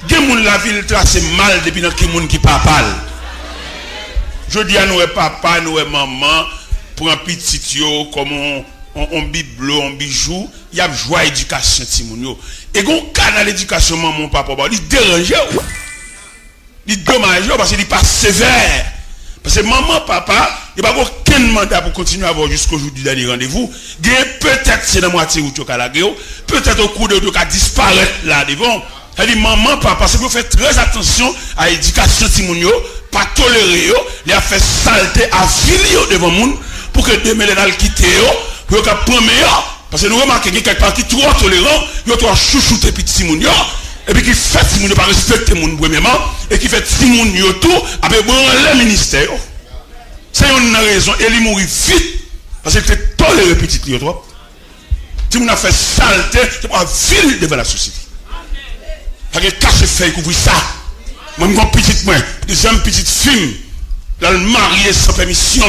Gen moun la ville tracé mal depuis dans qui moun qui pas parle. Je dis à nous papa, nous maman pour un petit yo comme on bibelot, on bijou, il y a joie éducation ti moun yo. Et gon canal l'éducation maman papa, il dérange. Il dommage parce qu'il n'est pas sévère. Parce que maman, papa, il n'y a pas aucun mandat pour continuer à avoir jusqu'au jour du dernier rendez-vous. Peut-être c'est dans la moitié où tu as la gueule, peut-être au cours de tu as disparaître là devant. Elle dit maman, papa, c'est pour faire très attention à l'éducation de Timounio, pas tolérer, il a fait saleté à filer devant le monde pour que demain les quitter, pour que prendre. Parce que nous remarquons qu'il y a quelqu'un qui est trop tolérant, il est trop chouchouté petit Timounio. Et puis qui fait Timoun pas respecter mon premièrement et qui fait Timoun tout avec le ministère. C'est une raison et il mourit vite parce que c'est toléré petit trop. Timoun a fait saleté, c'est pas ville devant la société. Parce que cache fait couvrir ça. Moi mon petit moi, deuxième petite fille, là le marié sans permission,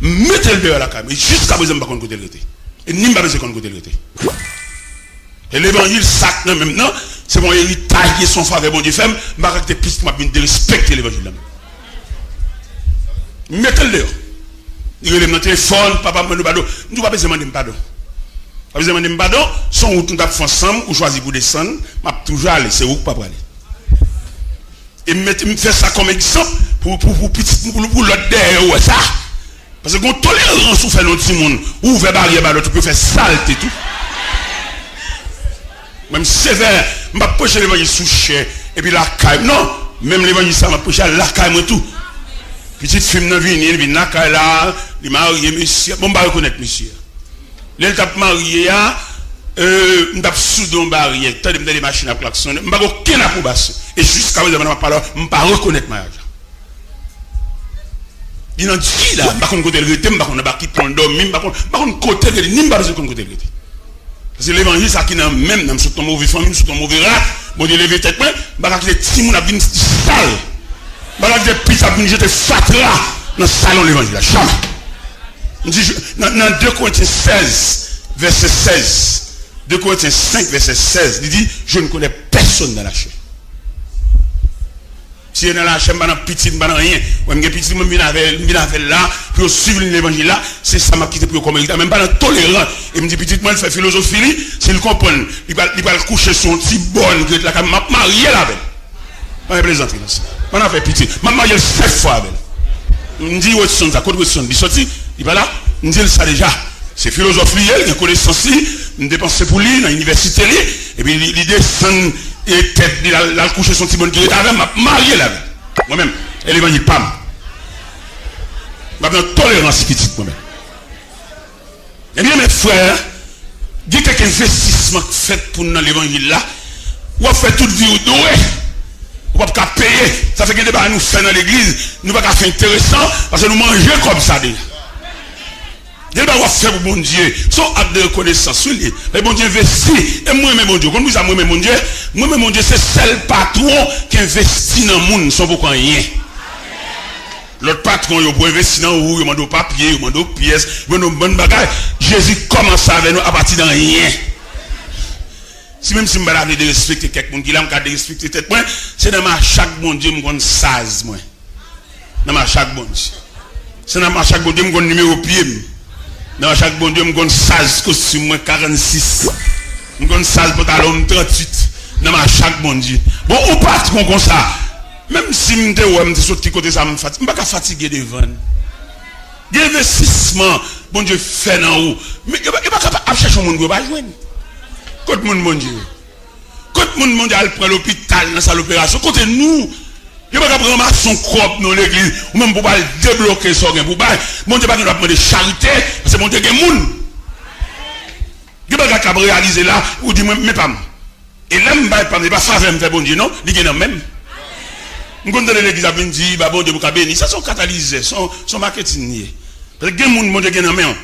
mettez le dehors à la caméra jusqu'à présent pas qu'on côté le était. Et ni pas besoin qu'on côté le était. Et l'évangile sac maintenant, c'est mon héritage et son faveur, bon Dieu fait, je vais arrêter plus de respecter l'évangile. Mettez-le dehors. Il relève mon téléphone, papa me pardon. Nous pas besoin de demander pardon. Pas besoin de demander pardon, son route nous fait ensemble, ou choisir pour descendre, m'a toujours aller, c'est où pas aller. Et me faire ça comme exemple pour l'autre derrière, ouais, ça. Parce que quand tolérance ou fait notre petit monde, ou ouvre barrière, tu peux faire saleté tout. Même sévère, je vais pocher l'évangile sous chair, et puis la caille, non, même l'évangile ça m'a poché la caille, tout. Petite fille n'a venu, il vient là, il m'a marié, monsieur, bon, je vais reconnaître monsieur. Là, il t'a marié, il t'a soudé un barrière, il t'a donné des machines à klaxonner, je n'ai pas aucune approbation. Et jusqu'à présent, je ne vais pas reconnaître mariage. Il a dit là, je ne vais pas côté le rythme, je ne vais pas qui prend dormir, je ne vais pas côté le rythme, je ne vais pas côté le rythme. Parce que l'évangile, ça qui est même, dans ton mauvais famille, sur ton mauvais rat, bon Dieu, levé tête, bah, les petits mouns a vint sale. Bah, les petits a vint jeter fatra dans le salon de l'évangile. Jamais. Dans 2 Corinthiens 16, verset 16, 2 Corinthiens 5, verset 16, il dit, je ne connais personne dans la chair. Si dans la chair, je n'ai petit, je n'ai rien. Je n'ai petit, je n'ai là, pour suivre l'évangile là, c'est ça m'a quitté pour comme il même pas dans tolérant. Et me dit petit, moi, il fait philosophie, c'est le comprendre. Il va coucher son petit bonne, il va marier la belle. Je vais plaisanter dans ça. Je vais faire petit. Je vais marier 7 fois avec elle. Je me dis, où est-ce que ça? Côté où est-ce que il sorti? Il va là, je me dis ça déjà. C'est philosophie, il y a connaissance, je dépense pour lui, dans l'université, et puis il descend. Et tête, il a couché son petit bon qui est avec, m'a marié là. Moi-même, et l'évangile, pam. M'a besoin de tolérance petite moi-même. Eh bien, mes frères, il y a quelques investissements fait pour dans l'évangile là, ou fait toute vie ou doué, ou pas payer. Ça fait que des débat nous fait dans l'église, nous pas faire intéressant, parce que nous mangeons comme ça déjà. Dieu va faire pour bon Dieu. Son acte de reconnaissance. Le bon Dieu investit. Et moi, mon Dieu, quand vous avez mon Dieu, moi, mon Dieu, c'est seul patron qui investit dans le monde sans beaucoup rien. L'autre patron, il peut investir dans où, il demande au papier, il demande aux pièces, il demande aux bonnes bagages. Jésus commence avec nous à partir de rien. Si même si je vais de respecter quelqu'un qui l'a de respecter tête, c'est dans ma chaque bon Dieu, je me saz, moi. Dans ma chaque bon Dieu. C'est dans ma chaque bon Dieu, je me numéro pied. Dans chaque bon Dieu, je me 16 costume 46. Je me 16 pantalon 38. Dans chaque bon Dieu. Bon, au patron comme ça. Même si je me dis côté ça, je ne suis pas fatigué devant. Il y a des investissements, bon Dieu, fait dans haut. Mais il n'y a pas capable de chercher un monde qui va jouer. Côté monde, mon Dieu. Côté monde mondial prend l'hôpital dans sa opération. Côté nous. Il n'y a pas de ramasser son crop dans l'église, ou même pour pas débloquer son gain. Mon Dieu, il n'y a pas de charité, parce que mon Dieu, il y a des gens. Il n'y a pas de réaliser là, ou dit, mais pas moi. Et là, il n'y a pas faveur de faire bon Dieu, non? Il y a même. Je connais l'église, il dit, bon Dieu, vous bénir. Ça, sont catalysés, son marketing. Parce que mon Dieu, il y a des gens.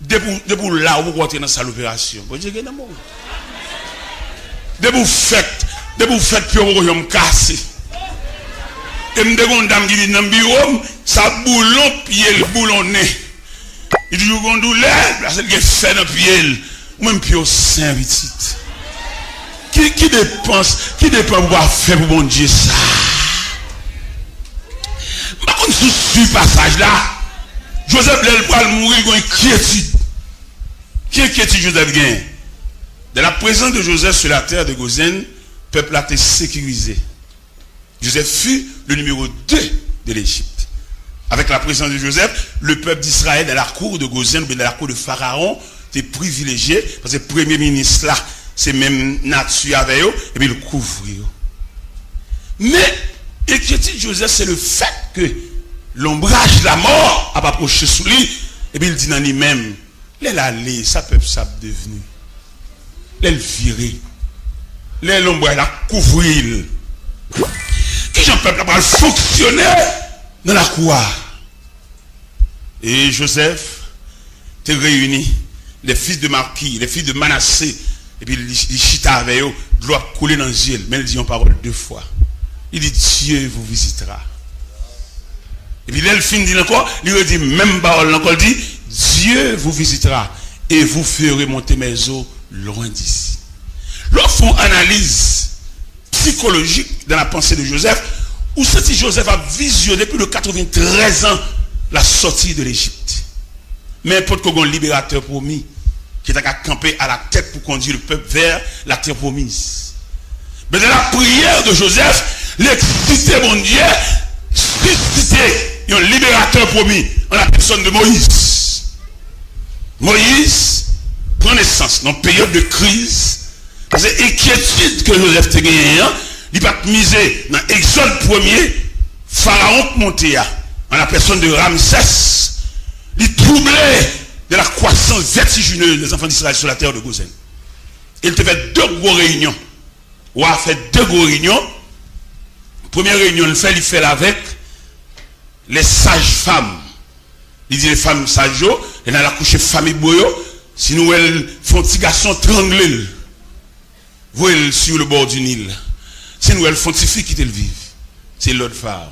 Depuis là, vous pouvez entrer dans sa l'opération. Bon Dieu, il y a des gens. Depuis vous faites, puis vous pouvez me casser. Et me demande dame qui vient dans le bureau, ça boulon pied, boulon nez. Il dit, vous avez douleur, parce qu'il fait dans le pied, ou même pied au sein, petit. Qui qui dépend pour faire pour bon Dieu ça. Par contre, sous ce passage là, Joseph l'el mourir, il y a une inquiétude. Qui inquiétude Joseph gagne? De la présence de Joseph sur la terre de Goshen, le peuple a été sécurisé. Joseph fut le numéro 2 de l'Égypte. Avec la présence de Joseph, le peuple d'Israël dans la cour de Goshen, dans la cour de Pharaon, était privilégié, parce que le premier ministre là, c'est même nature avec eux, et puis il couvre. Mais, l'inquiétude de Joseph, c'est le fait que l'ombrage de la mort a approché sous lui, et puis il dit dans lui-même, l'allée, ça peuple ça devenu. L'elle viré. L'ombrage la couvrir. Qui j'en peuple va fonctionner dans la cour. Et Joseph te réunit les fils de Marquis, les fils de Manassé, et puis il chita avec eux, de l'eau couler dans le ciel, mais il dit en parole 2 fois. Il dit Dieu vous visitera. Et puis là, il finit encore, il dit même parole encore, il dit Dieu vous visitera et vous ferez monter mes eaux loin d'ici. Lorsqu'on analyse psychologique dans la pensée de Joseph, où si Joseph a visionné depuis le 93 ans la sortie de l'Égypte. Mais n'importe quel libérateur promis qui a campé à la tête pour conduire le peuple vers la terre promise. Mais dans la prière de Joseph, l'excité mon Dieu, suscité un libérateur promis en la personne de Moïse. Moïse prend naissance dans une période de crise. Parce que l'inquiétude que Joseph a gagnée, il va miser dans Exode 1er, Pharaon monté en la personne de Ramsès, il troublait de la croissance vertigineuse des enfants d'Israël sur la terre de Goshen. Il te fait 2 grosses réunions. Ou a fait 2 grosses réunions. Première réunion, il fait avec les sages-femmes. Il dit les femmes sages, elles ont accouché famille boyo, sinon elles font un petit garçon tranglé. Voyez sur le bord du Nil. Sinon elles font des filles qui te le vivent. C'est l'autre phare.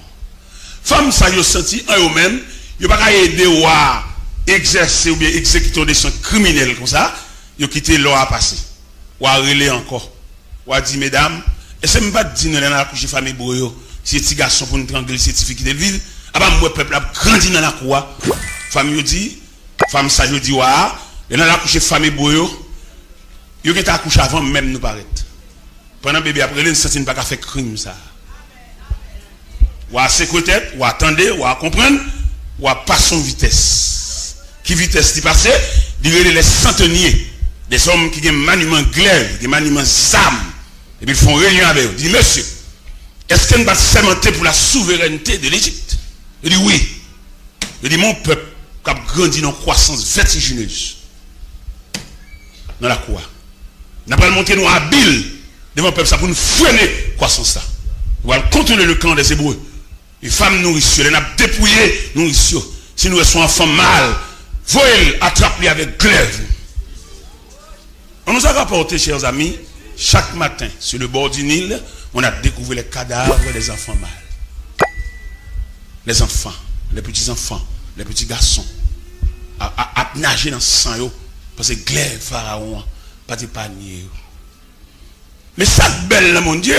Femmes ça yo senti en eux-mêmes, yo pas aider ou à exercer ou bien exécuter des actions criminelles comme ça, yo quitté l'eau à passer. Ou à relayer encore. Ou à dire mesdames, et c'est même pas dire nous la coucher famille boyo, c'est petit garçon pour nous tranquille, c'est filles qui te le vivent. Ah bah moi peuple a grandi dans la cour. Femme yo dit, femme ça yo dit wa, et dans la coucher famille boyo, yo qui t'a accouché avant même nous paraître. Pendant bébé après il ne pas qu'à faire crime ça. Ou à sécurité, ou à attendre, ou à comprendre, ou à passer en vitesse. Qui vitesse dit passer? Il y a les centeniers, des hommes qui ont un maniement glaive, des maniements d'armes, et puis ils font réunion avec eux. Il dit, monsieur, est-ce qu'on va s'aimanter pour la souveraineté de l'Égypte? Il dit, oui. Il dit, mon peuple, qui a grandi dans une croissance vertigineuse, dans la cour. N'a pas monté nous habiles devant le peuple, ça pour nous freiner la croissance ça. On va contrôler le camp des Hébreux. Les femmes nourrissures, elles ont dépouillé nourrissures. Si nous sommes enfants mal, voyez attraper avec glaive. On nous a rapporté, chers amis, chaque matin, sur le bord du Nil, on a découvert les cadavres des enfants mâles. Les enfants, les petits-enfants, les petits garçons, à nager dans le sang, parce que glaive, pharaon, pas de panier. Mais ça belle, mon Dieu,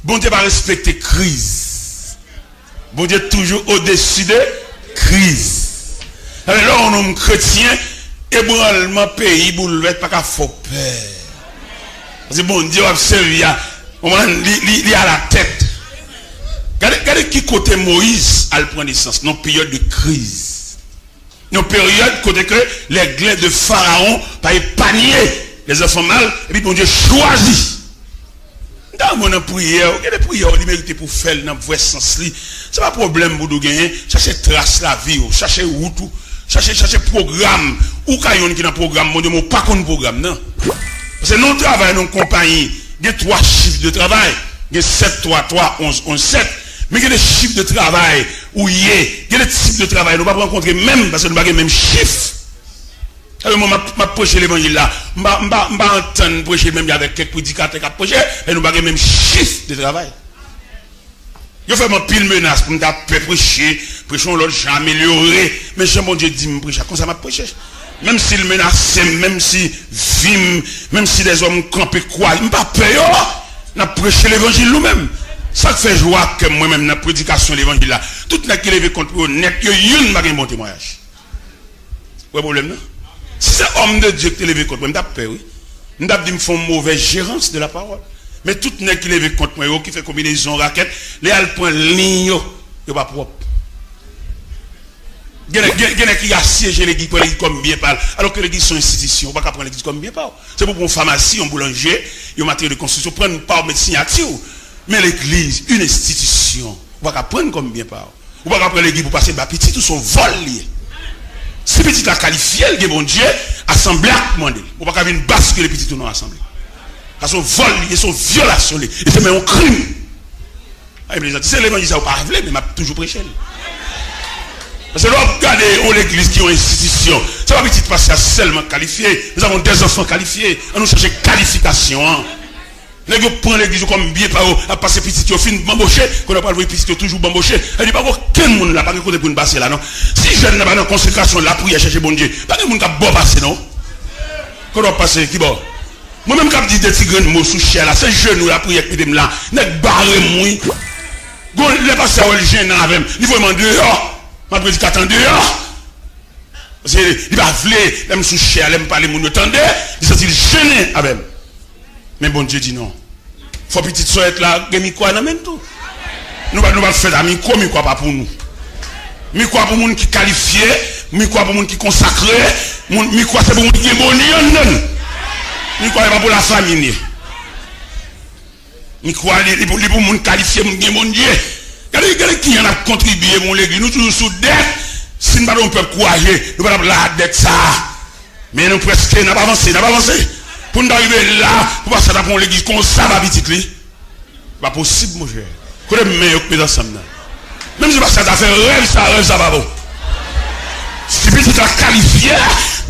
bon Dieu va respecter crise. Bon Dieu toujours au-dessus de crise. Alors là, on est chrétien, ébranlement pays, bouleverse, pas qu'à faut peur. Parce que bon Dieu va servir, on va li à la tête. Regardez qui côté Moïse a le point naissance, dans une période de crise. Dans une période côté que les glaives de Pharaon, par panier les enfants mâles, et puis bon Dieu choisit. Dans mon prière, il y a des prières qui méritent pour faire dans le vrai sens. Ce n'est pas un problème pour nous gagner. Cherchez trace la vie, cherchez route, cherchez programme. Ou quand il y a un programme, mon Dieu, mais pas qu'on programme, non. Parce que nous travaillons dans une compagnie, il y a 3 chiffres de travail. Il y a 7, 3, 3, 11, 11, 7. Mais il y a des chiffres de travail où il y a des types de travail. Nous ne pouvons pas rencontrer même parce que nous n'avons pas les mêmes chiffres. Alors, moi, je prêche l'évangile là. Je ne vais pas entendre prêcher même avec quelques prédicateurs qui prêchent, et nous n'avons pas les mêmes chiffres de travail. Je fais mon pile menace pour me prêcher, prêchons l'autre, j'ai amélioré. Mais je mon Dieu dit, me prêcher, comme ça m'a prêché. Même s'il menace, même si vim, même si des hommes campent quoi, il ne pas peur, n'a prêché l'évangile nous-mêmes. Ça fait joie que moi-même, dans la prédication de l'évangile là, tout n'a qui levé contre eux, net, il y a un bon témoignage. Vous avez problème, non? Si c'est homme de Dieu qui est levé contre moi, je n'ai pas peur, oui. Je n'ai pas dit qu'il une mauvaise gérance de la parole. Mais tout n'est qui levé contre moi, qui fait combinaison raquette, les alpins ligne, il n'est pas propre. Il y a qui a siégé l'église pour l'église comme bien parle, alors que l'église sont institutions, on ne peut pas prendre l'église comme bien parle. C'est pour une pharmacie, un boulanger, un matériel de construction, prendre une part de signature. Mais l'église, une institution, on ne peut pas prendre comme bien parle. On ne peut pas prendre l'église pour passer par petit, tout son vol lié. Si petit a qualifié, le bon Dieu, assemblée a demandé. On ne peut pas une bascule les petits tout dans l'assemblée. Parce que son vol lié, son violation lié, et c'est même un crime. C'est l'évangile, ça ne pas mais je toujours prêché. Parce que là, regardez l'église qui est une institution. Ça va petit passer à seulement qualifié. Nous avons des enfants qualifiés. On nous cherche qualification. Nous prenons l'église comme bien par à passer petit au fin bamboché. Qu'on n'a pas le petit toujours bamboché. Elle dit pas aucun monde là, pas de côté pour nous passer là, non. Si jeune n'a pas de consécration, la prière chercher bon Dieu. Pas de monde qui a bon passer, non. Qu'on doit passer, qui bon. Moi-même, quand je dis des petits grains de mots sous chair là, c'est jeune ou la prière qui est là. N'est barré mouille. Les passés à l'hygiène avec. Il faut demander dehors. Ma prédicateur dehors. Parce qu'il va vouloir, il me soucher, il me parler, il me tendre, il s'est gêné avec. Mais bon Dieu dit non. Il faut petite soeur être là, il quoi dans même tout. Nous allons faire un micro, mais quoi pas pour nous. Micro pour les gens qui qualifié, micro pour les gens qui consacré, micro c'est pour les gens qui sont micro c'est pas pour la famille. Micro c'est pour les gens qualifiés, les gens qui sont regardez qui en a contribué mon l'église. Nous toujours sous dette. Si nous ne pouvons pas courager, nous ne pouvons pas la dette ça. Mais nous presque n'avons pas avancé, Pour nous arriver là, pour passer dans l'église comme ça va petit li. Pas possible mon cher. Qu'on est meilleur que ensemble. Même si ça fait rêve ça va bon. Si petit a qualifié,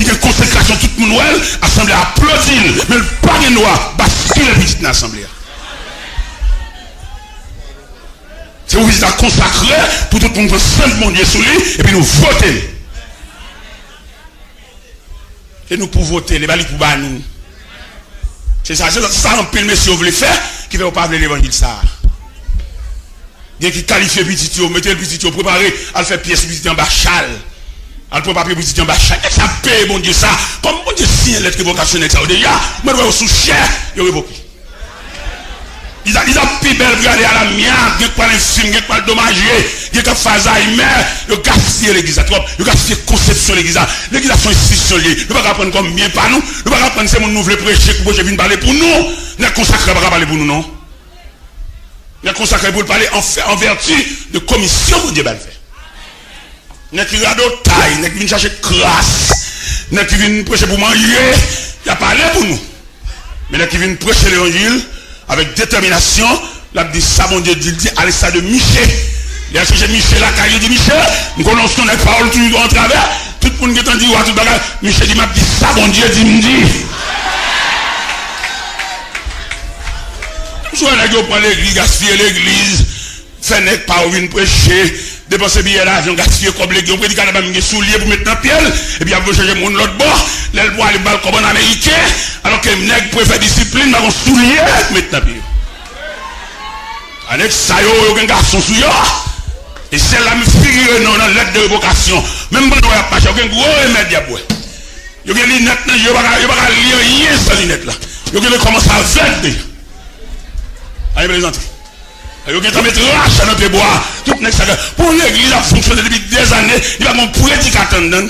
il y a une consécration tout le monde, l'assemblée applaudit, mais le pas de noir, bascule petit dans l'assemblée. C'est où vous êtes consacré pour tout le monde saint mon Dieu sous lui et puis nous voter. Et nous pour voter, les balis pour nous. C'est ça en pile, monsieur, vous voulez faire, qui ne veut pas parler l'évangile ça. Il y a qui qualifie petit, mettez le petit, préparé, à faire pièce petit en bas châle. À le papier petit en bas châle. Et ça paye, mon Dieu, ça. Comme mon Dieu signe lettre révocationnelle, ça déjà, moi je vais sous cher, il révoque. Ils ont plus belle regarder à la mienne, ils ont pas l'infime, ils ont pas le dommagé, ils ont pas Alzheimer, ils ont gaspillé l'église, ils ont gaspillé la conception de l'église. L'église a son institution liée. Nous ne pouvons pas apprendre comme bien par nous, nous ne pouvons pas apprendre c'est mon nouveau prêcher pour que je vienne parler pour nous. Nous ne consacrons pas parler pour nous, non. Nous consacrons pour parler en vertu de commission que Dieu va le faire. Nous qui regardons taille, nous qui viennent chercher crasse, nous qui viennent prêcher pour manger, il a parlé pour nous. Mais nous qui viennent prêcher l'évangile, avec détermination, la dit ça, mon Dieu, dit, allez ça de Michel. Il a cherché Michel, la carrière de Michel, nous connaissons les paroles toujours en travers, tout le monde qui est en dit, tout bagage, Michel dit, m'a dit ça, mon Dieu, dit, me dit. Soit on prend l'église, gaspiller l'église, faire n'est pas ou une prêcher, dépenser billet d'argent, gaspiller comme l'église, on prédique à la même soulier pour mettre dans pied, et puis après chercher mon l'autre bord, l'aile boire les balles comme en américain, alors que nèg préfère discipline, mais on soulier, mettre dans pied. Avec ça, il y a un garçon sous yo, et celle-là me figure dans la lettre de révocation, même quand on a pas, il y a un gros remède à boire. Il y a une lunette, il n'y a pas lire rien sans lunette là. Il y a commence à vendre déjà. Allez, présenter. Il y a qui mettre rache dans le bois. Tout n'est que pour l'église a fonctionné depuis des années. Il y a mon prédicateur dedans.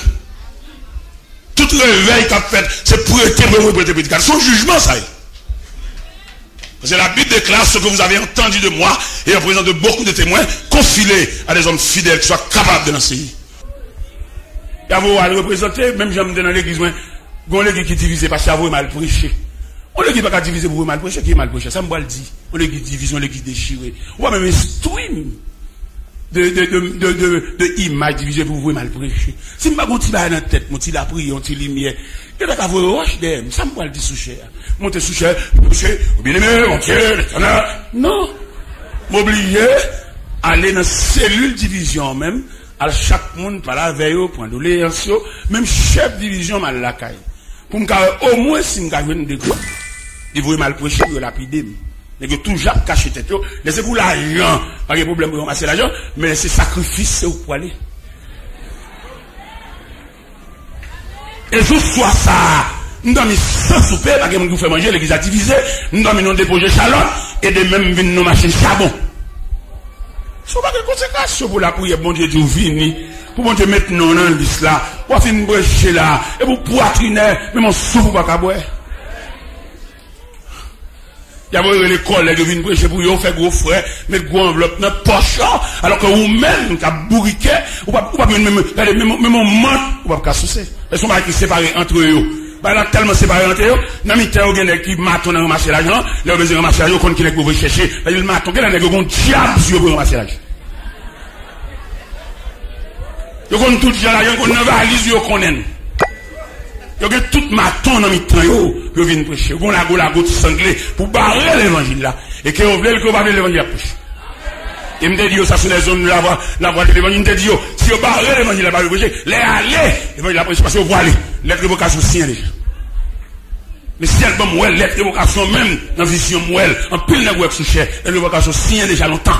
Tout réveil qu'a fait, c'est prêter pour prédicateur. Son jugement, ça y est. Parce que la Bible déclare ce que vous avez entendu de moi et en présence de beaucoup de témoins, confiez à des hommes fidèles qui soient capables de l'enseigner. Et à vous à le représenter, même j'aime dans l'église, bon l'église qui est divisée parce que vous est mal prêché. On ne dit pas qu'à diviser pour mal prêcher, qui est mal prêché. Ça me le dit. On le dit division, on le dit déchiré. On va même instruire de image divisée pour vous mal prêcher. Si je ne pas mon petit dans la tête, mon petit la prière, mon petit lumière, il y a qu'à vous roche d'aime. Ça me le dit sous cher. Montez sous cher, prêcher, bien aimé, mon Dieu, non. M'obliger à aller dans la cellule division même, Alors chaque monde parle avec eux, prendre doléances, même chef de division mal la caille. Pour me au moins si me gagner de quoi. Il voulait mal prêcher pour lapider. Mais que tout Jacques caché tête, laissez pour l'argent, pas de problème pour ramasser l'argent, mais c'est sacrifice pour aller. Et je sois ça, nous avons mis sans souper, parce que nous faisons manger, l'église a divisé, nous avons déposé chalon, et de même venir nos machines charbon. Ce n'est pas de conséquences pour la prière, bon Dieu, Dieu vini, pour bon Dieu mettre non dans l'islam, pour finir brèche là, et pour poitriner, mais mon souffle pas qu'à boire. Il y a les collègues qui viennent prêcher pour vous faire gros frère, mettre gros enveloppe dans poche, alors que vous-même, qui a bourriqué, ou pas même mon manque, ou pas qu'à soucier. Ils sont pas qui séparés entre eux. Bah là, tellement séparés entre eux, dans le temps, il y a des qui matent dans ramasser l'argent, là, ils ont ramasser l'argent, ils ont chercher, ils matent, il y a des qui ont diable sur pour ramasser l'argent. Ils ont tout l'argent, ils ont valise, ils connaissent. Il y a tout matin dans le temps, ils viennent prêcher. Ils ont la goutte sanglée pour barrer l'évangile là. Et qu'ils veulent que barrer l'évangile à prêcher. Il me dit, ça sur les zones de la voie de l'évangile. Il me dit, si vous barrez l'évangile à prêcher, les aller, l'évangile à prêcher, parce que vous voyez, lettre d'évocation sienne déjà. Mais si elle va mourir, lettre d'évocation même, dans la vision mouelle, en pile de web sous cher, l'évocation sienne déjà longtemps.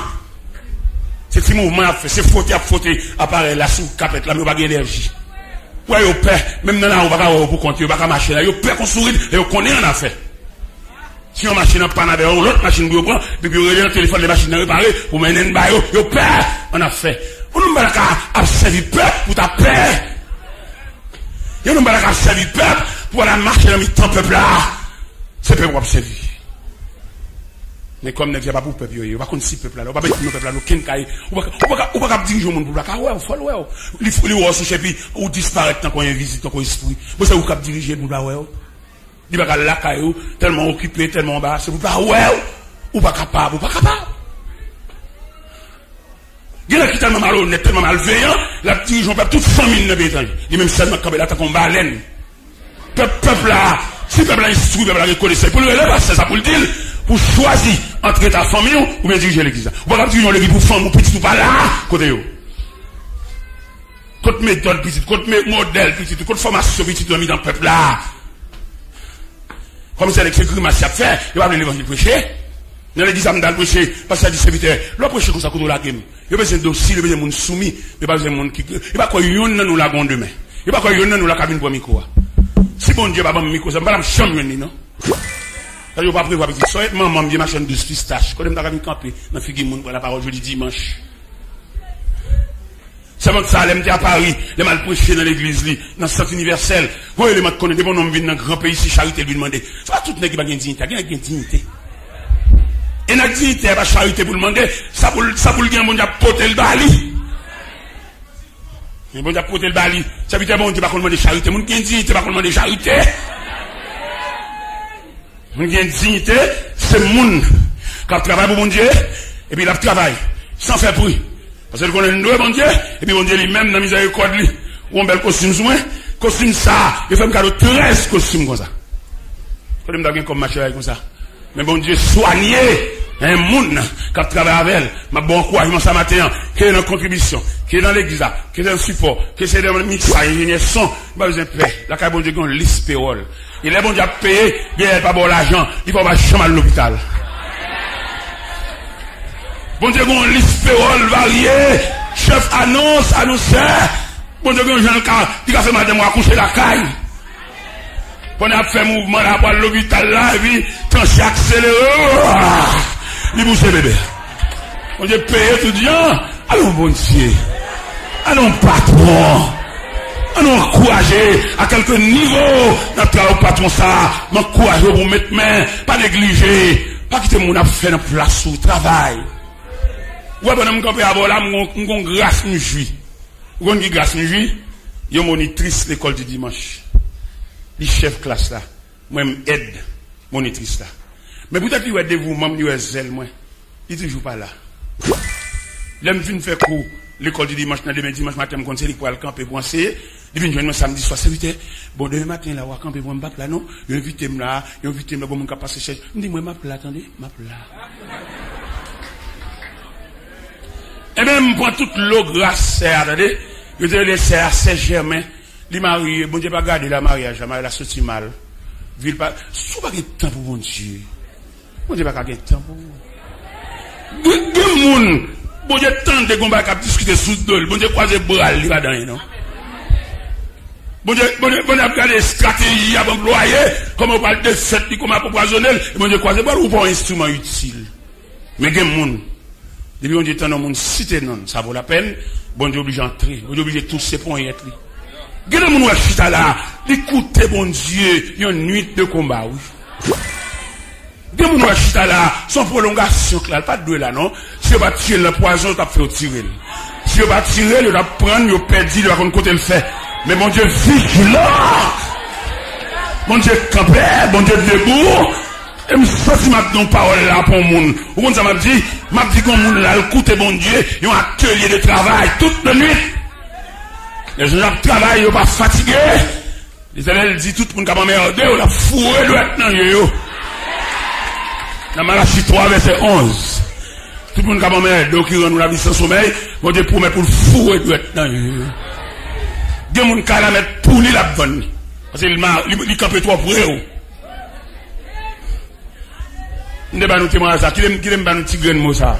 C'est ce mouvement à faire, c'est fauté, apparaît là sous capette là, mais pas d'énergie. Ouais, au père, même dans la, on va pas pour compter, on va pas marcher là, au père qu'on sourit, et on connaît en affaire. Si on machine en panne avec l'autre machine pour prendre, puis on regarde le téléphone, les machines réparées, pour mener une baille, au père, on a fait. On nous va à servir peuple pour ta paix. Et on nous va à servir peuple pour la marche dans le temps peuple là. C'est peuple pour servir. Mais comme n'est pas pour peuple, on va connaître si peuple là, on va mettre nos peuple là, nous kenkai, on va pas diriger au monde pour la ouais, faut ouais. Il faut les voir sous chepi ou disparaître tant qu'on y a visite, tant qu'on esprit. Moi ça vous cap diriger pour la ouais. Il va la caillou tellement occupé, tellement bas, c'est pour pas ouais ou pas capable, Il y a qui tellement malhonnête, tellement malveillant, la dirigeant pas toute famille dans l'étranger. Il même seulement comme là tant qu'on baleine. Peuple là, si peuple là instruit, peuple là reconnaissait pour le relève, c'est ça pour le dire. Pour choisir entre ta famille ou bien diriger l'église. Ou pas diriger l'église pour femme ou petit ou pas là, côté yo. Côté méthode petit, côté modèle petit, côté formation petit dans le peuple là. Comme c'est l'écriture m'a fait, il va venir l'évangile prêcher. Dans l'église à me prêcher, parce que c'est serviteur. Le prêcher comme ça contre la game. Il y a besoin de docile, il y a besoin de monde soumis, il y a pas besoin de monde qui il va quoi yon nous la gonde demain. Il va quoi yon nous la cabine pour micro. Si bon Dieu va pas micro, ça va pas chambre non. Je ne vais pas prévoir petit soir, maman vient ma chaîne de pistache. Quand je vais camper dans Figuimoun pour la parole jeudi dimanche. C'est bon que ça, elle à Paris, les mal prêchés dans l'église, dans le centre universel. Vous voyez, les gens connaissent des bons hommes dans un grand pays, si charité lui demander. C'est pas tout le monde qui a une dignité, il y a une dignité. Et la dignité, il y a charité pour demander, ça pour le gain, bon Dieu, porter le bali. Bon Dieu, porter le bali. Ça veut dire, bon Dieu, pas qu'on demande charité. Mon qui a une dignité, pas qu'on demande charité. Mon qui a une dignité, c'est moun qui travaille pour mon Dieu, et puis il a travaillé, sans faire bruit. Parce que connaît nous, bon Dieu, et puis bon Dieu lui-même, dans la miséricorde, lui, ou un bel costume sous moi, costume ça, il fait un cadeau 13 costumes comme ça. Quand même d'avoir comme machin comme ça. Mais bon Dieu, soigner un monde qui travaille avec elle, ma bon encouragement ça matin, qui est dans la contribution, qui est dans l'église, qui est dans le support, qui est dans le mixage, ingénieur son, pas besoin de paix. La caille bon Dieu, qui a une liste payroll. Il est bon Dieu à payer, il n'y a pas bon l'argent, il faut pas chambre à l'hôpital. Bon Dieu, on liste payroll variée, chef annonceur. Bon Dieu, on il a fait madame, on a couché la caille. On a fait mouvement là, pour l'hôpital là, et puis, tranché accéléré. Il bouge bébé. Bon Dieu, paye étudiant. Allons, bon Dieu. Allons, patron. Allons, encourager à quelque niveau, notre patron ça, m'encourager pour mettre main, pas négliger, pas quitter mon affaire dans place où travail. Ouais, bon, on campé à bord là, on grâce nous juit. On dit grâce nous juit, il y a monitrice l'école du dimanche. Les chefs classe là, moi aide monitrice là. Mais peut-être qu'il y a des vous, même il y a zèle moi. Il est toujours pas là. L'aime vient faire cours l'école du dimanche, demain dimanche matin, me conseille pour aller camper pour enseigner. Il vient joindre samedi soir, c'est bon demain matin là, on va camper pour me battre là non. Il invite là, pour mon passer chercher. Il dit moi m'a plat, attendez, m'a plat. Et même, prend toute l'eau grasse, attendez, je te laisse Saint-Germain, les mariés, bon Dieu, pas garder la mariage, la mariage, la sortie mal. Ville pas, sous pas de temps pour mon Dieu. Bon Dieu, pas de temps pour vous. Deux moun, bon Dieu, tant de combats qui discuter sous deux, bon Dieu, croiser bras, il va dans, non? Bon Dieu, a regardé des stratégies à employer, comment on parle de fête, comment on empoisonner, bon Dieu, croiser bras, ou pas un instrument utile. Mais gen moun, depuis on dit tant de monde cité non, ça vaut la peine, bon Dieu obligé entrer, bon Dieu obligé tous ces points y être. Gen moun wa chita là, écoutez bon Dieu, une nuit de combat, oui. Gen moun wa chita là, sans prolongation là, pas de là non, si on va tirer le poison, t'as fait tirer. Si on va tirer, on va prendre, on perdre, on va contre côté le fait. Mais mon Dieu vigilant, mon Dieu campé, mon Dieu debout. Et je suis maintenant parole là pour le monde. Ou comme ça m'a dit qu'on monde là, écoutez bon Dieu, ils ont un atelier de travail toute la nuit. Les gens qui travaillent, ils sont pas fatigués. L'Éternel dit tout le monde qui a merdé, on a fourré le maintenant, yo. Dans Malachie 3, verset 11. Tout le monde qui a merdé, qui rend la vie sans sommeil, mon Dieu promet pour le fourrer le maintenant, yo. Des gens qui la mettre pour lui la bonne. Parce qu'il campe trop pour eux. Ne pas nous témoigner ça. Qui aime pas nous petit grain de mot ça.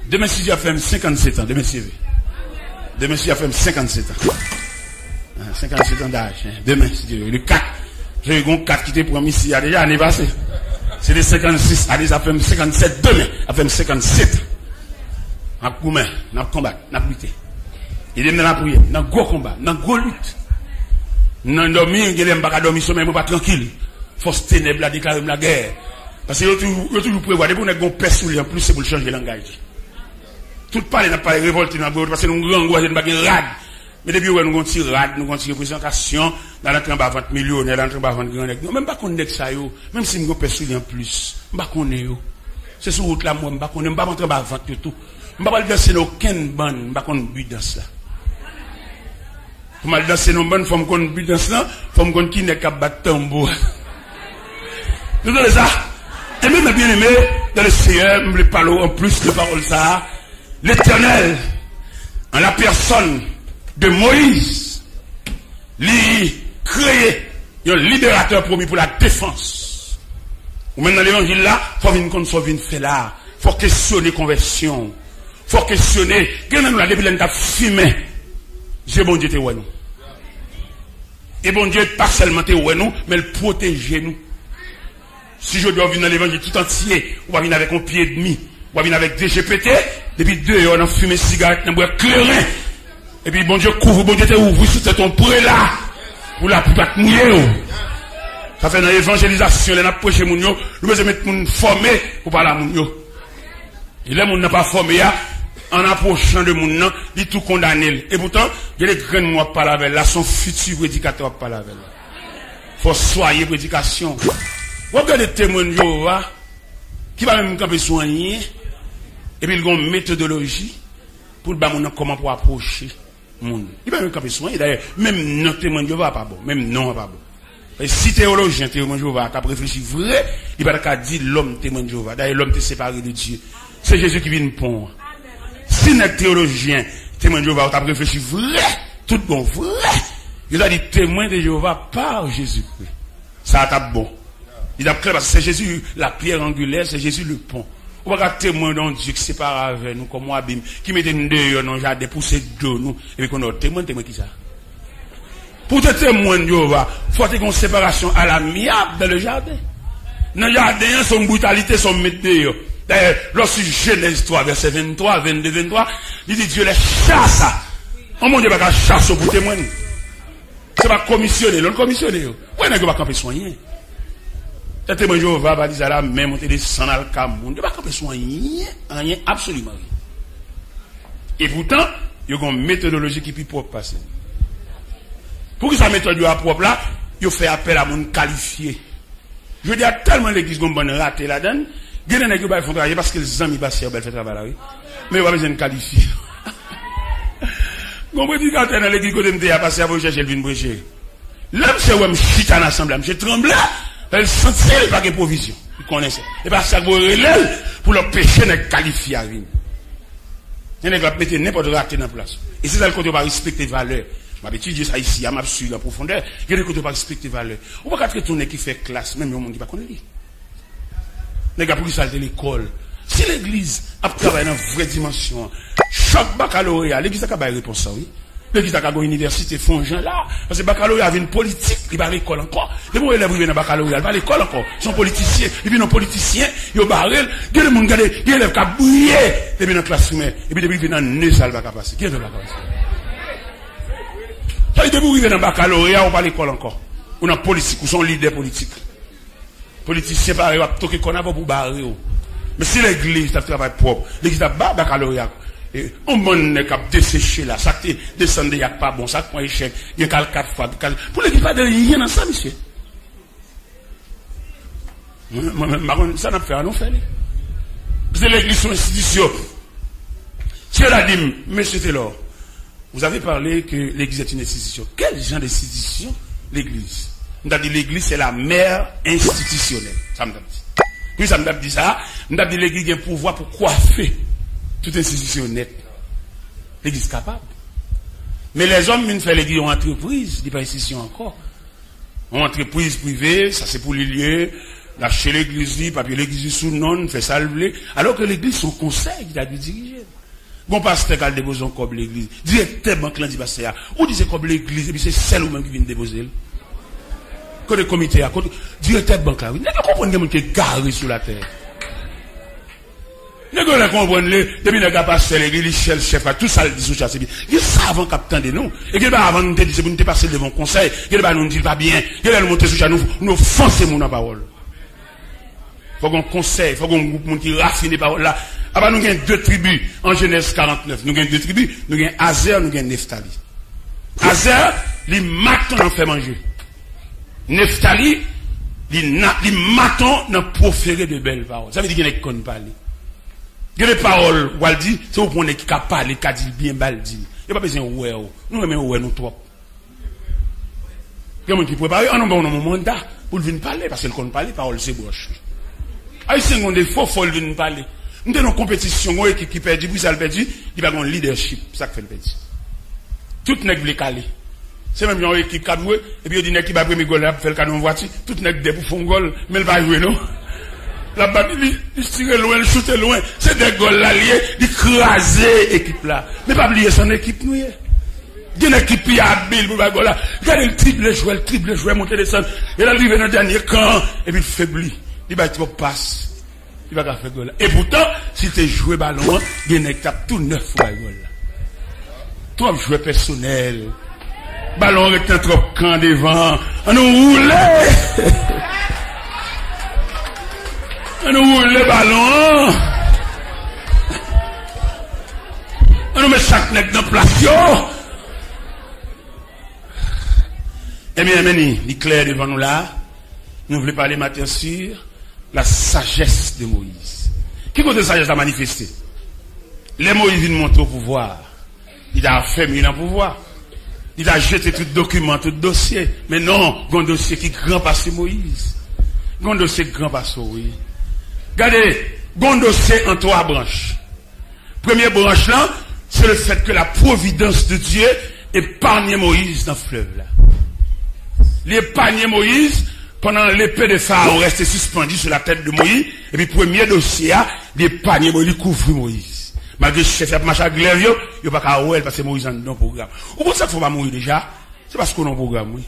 Demain si j'ai fait 57 ans, demain si j'ai fait 57 ans. 57 ans d'âge. Demain si j'ai le 4. J'ai eu 4 qui était promis ici, il y a déjà année passée. C'est les 56, allez, ça fait 57 demain, ça fait 57. On a combat, on a combattu, on a lutté. Il est dans la prière, dans le gros combat, dans le gros lutte. Dans dormir, il n'aime pas dormir sommeil, pas tranquille. Force ténèbres a déclaré la guerre. Parce que il y a toujours prévoir, dès qu'on a un père sous lui, en plus, c'est pour changer le langage. Tout parler n'a pas révolté dans le parce que nous avons un grand rad. Mais depuis nous avons un petit rad, nous avons une représentation, dans l'entrée en bas 20 millions, dans l'entrée en bas 20 grands. Même pas qu'on ait ça, même si nous avons un père sous lui en plus, pas qu'on ait. C'est sur route là, moi, pas qu'on ait, pas rentrer en bas 20 tout. Je ne vais pas danser aucune bande, pas qu'on but dans cela. Je vais danser dans une bande, faut qu'on but dans cela, faut qu'on qui n'est qu'à battre tambour. Vous savez ça? Et même bien aimé, dans le Seigneur, je vais parler en plus de paroles ça. L'Éternel, en la personne de Moïse, lui créé un libérateur promis pour la défense. Ou même dans l'évangile là, il faut venir qu'on soit venu faire là. Il faut questionner conversion. Il faut questionner. Quand nous avons depuis l'année fumé, j'ai bon Dieu te ouais nous. Et bon Dieu pas seulement te ouais nous, mais le protéger nous. Si je dois venir dans l'évangile tout entier, on va venir avec un pied et demi, on va venir avec des GPT, depuis 2 heures, on a fumé cigarette, on a boire clairin. Et puis bon Dieu couvre, bon Dieu te ouvre, c'est ton prêt là, pour la pas te mouiller. Ça fait dans l'évangélisation, on a prêché moun yo, nous devons mettre moun formé pour parler à moun yo. Et là, moun n'a pas formé, en approchant de moun nan, il tout condamné. Et pourtant, il y a des graines moi parler avec là, son futur prédicateur parler avec là. Faut soigner prédication. Vous regardez les témoins de Jéhovah, qui va même camper soigner, et puis ils ont une méthodologie pour le bas comment pour approcher moun. Il va même camper soigner, d'ailleurs, même non témoin de Jéhovah pas bon, même non pas bon. Et si théologien, témoin de Jéhovah, qui a réfléchi vrai, il va pas dire l'homme témoin de Jéhovah. D'ailleurs, l'homme est séparé de Dieu. C'est Jésus qui vient pour. Si notre théologien, témoin de Jéhovah, qui a réfléchi vrai, tout bon vrai, il a dit témoin de Jéhovah par Jésus-Christ. Ça a été bon. Il a clair parce que c'est Jésus la pierre angulaire, c'est Jésus le pont. On va témoin d'un Dieu qui sépare avec nous, comme moi, qui mettait une dehors dans le jardin pour ces deux nous, et puis qu'on a témoin qui ça. Pour te témoin de Jéhovah, il faut qu'il y ait une séparation à l'amiable dans le jardin. Dans le jardin, son brutalité, son météo. D'ailleurs, lorsque Genèse 3, verset 23, 22, 23, il dit Dieu les chasse. On ne dit pas qu'il chasse pour témoigner. C'est pas commissionné, l'on commissionné. Ouais, n'est-ce pas camper soigner. Le témoin de Jéhovah va dire là, même on te descend dans le Cameroun. Il ne va pas camper soigner, rien, absolument rien. Et pourtant, il y a une méthodologie qui est plus propre passer. Pour que sa méthode soit propre là, il fait appel à mon qualifié. Je veux dire, tellement l'église qu'on bonne raté là-dedans, il y a des gens qui font travailler parce que les amis passent, ils font travail là, oui. Mais il va besoin de qualifier. Mon prédicateur dans l'église que je passé à vous chercher le vin prêcher. Là, c'est où je suis en assemblée, je tremble, elle sentit pas de provision. Il connaissait. Et parce que vous relève pour le péché n'est qualifié à vin. Il y a qui mettent n'importe raté dans la place. Et c'est ça le côté pas respecter les valeurs. Je vais étudier ça ici, je vais suivre en profondeur. Il y a des côtés pas respecter les valeurs. On va pas traiter qui fait classe, même le monde qui ne connaît pas. Les gars, pour qui ça l'école. Si l'église a travaillé dans une vraie dimension, chaque baccalauréat, l'église a pas réponse ça, oui. L'église a une université, font gens là. Parce que le baccalauréat avait une politique, il va à l'école encore. Les bons élèves viennent à baccalauréat, ils vont à l'école encore. Ils sont politiciens, ils viennent aux politiciens, ils ont barré, il y a des gens qui ont des élèves qui ont brillé, ils viennent dans la classe humaine, et puis ils viennent dans le nez, ça va passer. Qui est de la classe? Ça veut dire que vous vivez dans le baccalauréat, on va à l'école encore. On a politique, ou sont leaders politiques. Politiciens, pareil, on va toquer qu'on a pour barrer. Mais si l'église a travail propre, l'église a pas baccalauréat, et on m'a cap desséché là, ça qui descend, il n'y a pas bon, ça prend échec, il y a 4 fois. Pour l'église, pas de rien dans ça, monsieur. Ça n'a pas fait à nous faire. Parce que l'église, c'est une institution. Si elle a dit, monsieur Taylor, vous avez parlé que l'église est une institution. Quel genre d'institution l'église? On a dit l'église, c'est la mère institutionnelle. Ça me dit. Puis ça me dit ça, on a dit l'église a un pouvoir pour coiffer toute institution nette. L'église est capable. Mais les hommes, ils font l'église en entreprise, ils pas institution encore. En entreprise privée, ça c'est pour les lieux, lâcher l'église, papier l'église sous non, fait ça le alors que l'église, son conseil, il a dû diriger. Bon pasteur qui a déposé un cob l'église, directeur banque là dit pasteur, ou dit c'est comme l'église, et puis c'est celle ou même qui vient déposer. Quand le comité à côté, directeur banque là, oui, n'est-ce pas comprendre qu'il est garé sur la terre? N'est-ce pas comprendre depuis le gars pasteur l'église, le chef, tout ça le dit sur ça, c'est bien. Il savent captain de nous, et qu'il va avant nous dire, c'est pour nous passer devant conseil, qu'il va nous dire pas bien, qu'il va nous monter sur ça, nous foncer mon parole. Faut qu'on conseille, faut qu'on groupe qui raffine les paroles là. Avant nous avons 2 tribus en Genèse 49. Nous avons 2 tribus, nous avons Azer, nous avons Nephtali. Azer, les matons en fait manger. Nephtali, les matons n'ont proféré de belles paroles. Ça veut dire qu'il y a des connes parler. Il y a des paroles, où elle dit, c'est au point qui a parlé, qui a dit bien bal dit. Il n'y a pas besoin de ouais, nous aimons ouais nous trop. Il y a des gens qui préparent, on a un mandat pour venir parler, parce qu'ils ne parler, parole c'est broche. Haïtiens ont des faux folles de nous parler. Nous avons une compétition, une équipe qui perd, puis ça le perd, il va avoir un leadership, ça fait le perd. Tout n'est pas calé. C'est même une équipe qui a joué, et puis il y a une équipe qui a pris le goal, fait le canon en voiture, tout n'est pas pour faire un goal, mais il va jouer, non? La balle, il tire loin, il shoot loin, c'est des goals là, il écrase l'équipe là. Mais pas oublier son équipe, nous. Il y a une équipe qui a habile pour le goal là. Regardez le triple joueur, monter descendre, et là, il arrive dans le dernier camp, et puis il faiblit. Il va être passe. Il va faire goal. Et pourtant, si tu joué ballon, il y a tape tout 9 fois goal. Trop joueur personnel. Ballon avec un trop camp devant. On nous roule. On nous roule le ballon. On nous met chaque nec dans place. Eh bien, il est clair devant nous là. Nous voulons parler matin sur la sagesse de Moïse. Qui côté sagesse a manifesté? Les Moïse viennent monter au pouvoir. Il a affermi dans le pouvoir. Il a jeté tout document, tout dossier. Mais non, il y a un dossier qui est grand passé Moïse. Il y a un dossier grand passé, oui. Regardez, il y a un dossier en 3 branches. Première branche là, c'est le fait que la providence de Dieu épargne Moïse dans le fleuve là. L'épargne Moïse, pendant l'épée de Pharaon restait suspendue sur la tête de Moïse, et puis premier dossier, l'épargne Moïse couvre Moïse. Malgré le chef a marché à glaive, il n'y a pas qu'à ouel parce que Moïse est dans le programme. Ou pour ça qu'il ne faut pas mourir déjà? C'est parce qu'on a un programme, oui.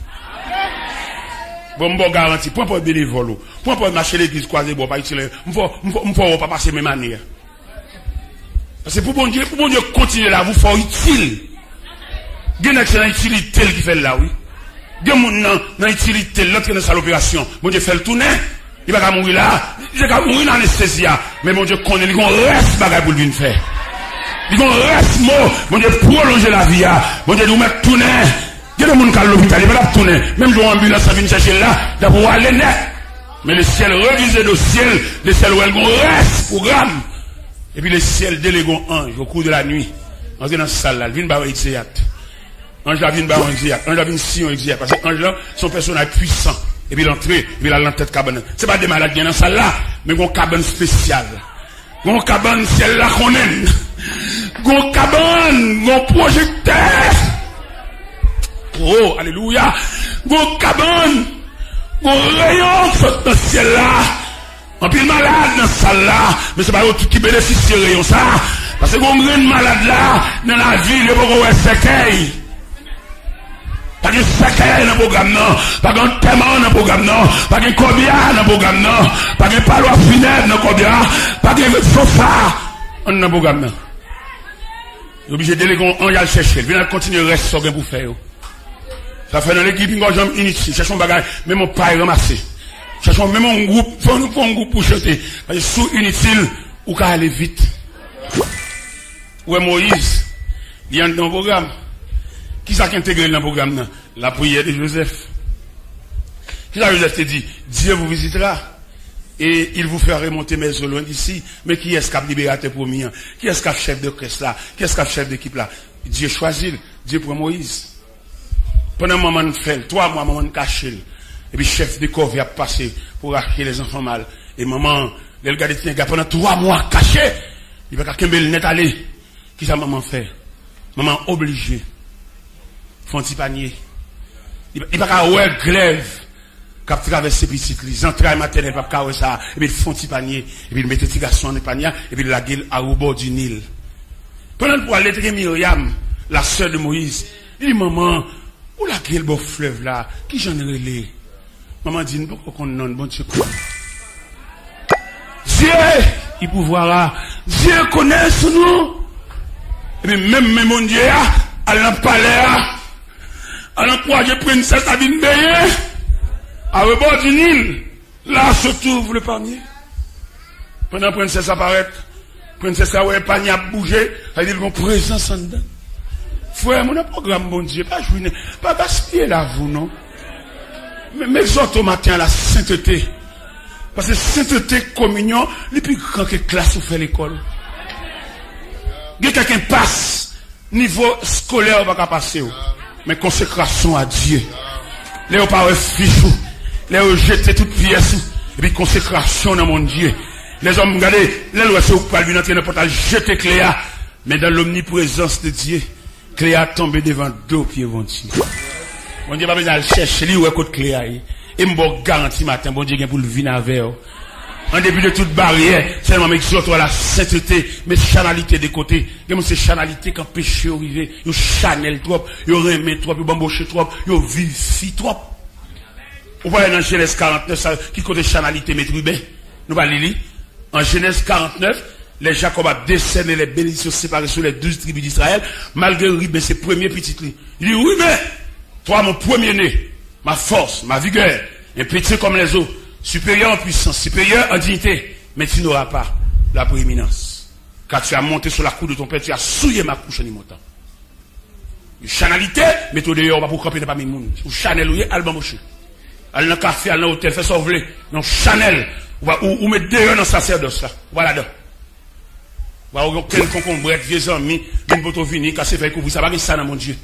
Bon, bon garantie, point pour bénévole, point pour marcher l'église croisée, bon, pas utile, on ne pas passer même manière. Parce que pour bon Dieu continuer là, vous faut utile. Il y a une excellente utilité qui fait là, oui. Il y a une utilité, l'autre dans l'opération. Bon Dieu fait le tourner, il va pas mourir là, il va mourir dans l'anesthésia. Mais bon Dieu connaît, il y a un reste bagage pour lui faire. Il y a un reste mot, bon Dieu prolonger la vie, bon Dieu nous mettre tourner. Il y a des gens qui sont à l'hôpital, ils ne vont pas tourner. Même si l'ambulance vient chercher là, d'abord aller net. Mais le ciel révisé le ciel, le ciel où il reste programme. Et puis le ciel délègue un ange au cours de la nuit. On est dans cette salle là, il vient par Exiat. Ange là vient par Exiat. Ange là vient si on Exiat. Parce que ange là, son personnage puissant. Et puis l'entrée, et puis la tête cabane. Ce n'est pas des malades qui sont dans cette salle là, mais une cabane spéciale. Une cabane ciel là qu'on aime. gon cabane, gon projecteur. Oh, alléluia. Gon cabane, gon rayon dans le ciel là. En pile malade dans cette salle là. Mais c'est pas eux qui bénéficient de rayon ça. Parce que gon grain malade là, dans la ville, il n'y a pas de séquelles. Pas de séquelles dans le programme non. Pas de témoin dans le programme non. Pas de combien dans le programme non. Pas de palois funèbre dans le combien. Pas de sofa dans le programme non. Vous obligé de déléguer, on y a le chercher. Venez continuer le reste ce pour faire. Ça fait dans l'équipe, une jambe inutile. Cherchons bagage, même mon paille ramassé. Cherchons même un groupe, faut nous un groupe pour jeter. Parce que sous inutile, ou qu'à aller vite. Ouais, Moïse, il y a dans le programme. Qui ça qui intègre dans le programme? La prière de Joseph. Qui ça Joseph te dit? Dieu vous visitera. Et il vous fera remonter mes eaux loin d'ici. Mais qui est-ce qui a libérateur premier? Qui est-ce qui a chef de caisse là? Qui est-ce qui a chef d'équipe là? Dieu choisit. Dieu prend Moïse. Pendant un moment, 3 mois, maman caché. Et puis, chef de corps a passé pour acheter les enfants mal. Et maman, elle regarde pendant 3 mois caché. Il va qu'à le net aller. Qui ça maman fait? Maman obligée. Font petit panier. Il va qu'à ouais glaive. Quand traverse ses petites les entrailles maternelles, pas qu'à ça. Et puis, ils font petit panier. Et puis, ils mettent petit garçon dans le panier. Et puis, la gueule au bord du Nil. Pendant pour aller traiter Myriam, la sœur de Moïse, il dit, maman, où la gueule beau fleuve là, qui j'en ai relé? Maman dit, pourquoi qu'on non, bon Dieu. Dieu, il pouvoir, Dieu connaît ce nom. Et puis même mon Dieu, à l'empalais, à l'emploi princesse à vine baigner, à rebord du Nil, là se trouve le panier. Pendant la princesse apparaît, princesse a ouais panier a bougé, elle dit, mon présence en dedans. Frère, mon programme, bon Dieu, pas jouer, pas gaspiller là, vous, non? Mais exhorte au matin la sainteté. Parce que sainteté, communion, les plus grand que classe ou fait l'école. Il y a quelqu'un passe, niveau scolaire, on va pas passer. Mais consécration à Dieu. Là, on parle fichou. Là, on jette toutes pièces. Et puis, consécration dans mon Dieu. Les hommes, regardez, là, l'ouest, vous pouvez lui entrer dans le portail, jeter Cléa. Mais dans l'omniprésence de Dieu, Cléa tombe devant 2 pieds vont Dieu. Bon Dieu, pas besoin de chercher, lui, où est côté Cléa. Et me garantie matin, bon Dieu, pour le vin avec. En début de toute barrière, seulement m'exhorte à la sainteté, mais chanalité des côtés. Comme c'est chanalité quand péché arrive, yo chanel trop, yo remet trop, yo bamboche trop, yo vivifie trop. On va aller dans Genèse 49, qui côté chanalité métribé. Nous va lire. En Genèse 49, les Jacob a décerné les bénédictions séparées sur les 12 tribus d'Israël, malgré Rubén, ses premiers petits lits. Il dit, oui, mais, toi, mon premier-né, ma force, ma vigueur, un petit comme les autres, supérieur en puissance, supérieur en dignité, mais tu n'auras pas la prééminence. Car tu as monté sur la coupe de ton père, tu as souillé ma couche en y montant. Une chanalité, mais tout dehors, on va pour camper pas mes mouns. Ou Chanel, ou Alban Mouché. Allez dans le café, allez dans l'hôtel, fais sauver. Non, Chanel, ou mettre dehors dans le sacerdoce là. Voilà là. Voilà, quelqu'un qu'on brette, vieux amis, une poteau vini, cassé, fait couvrir, ça va ça dans mon Dieu.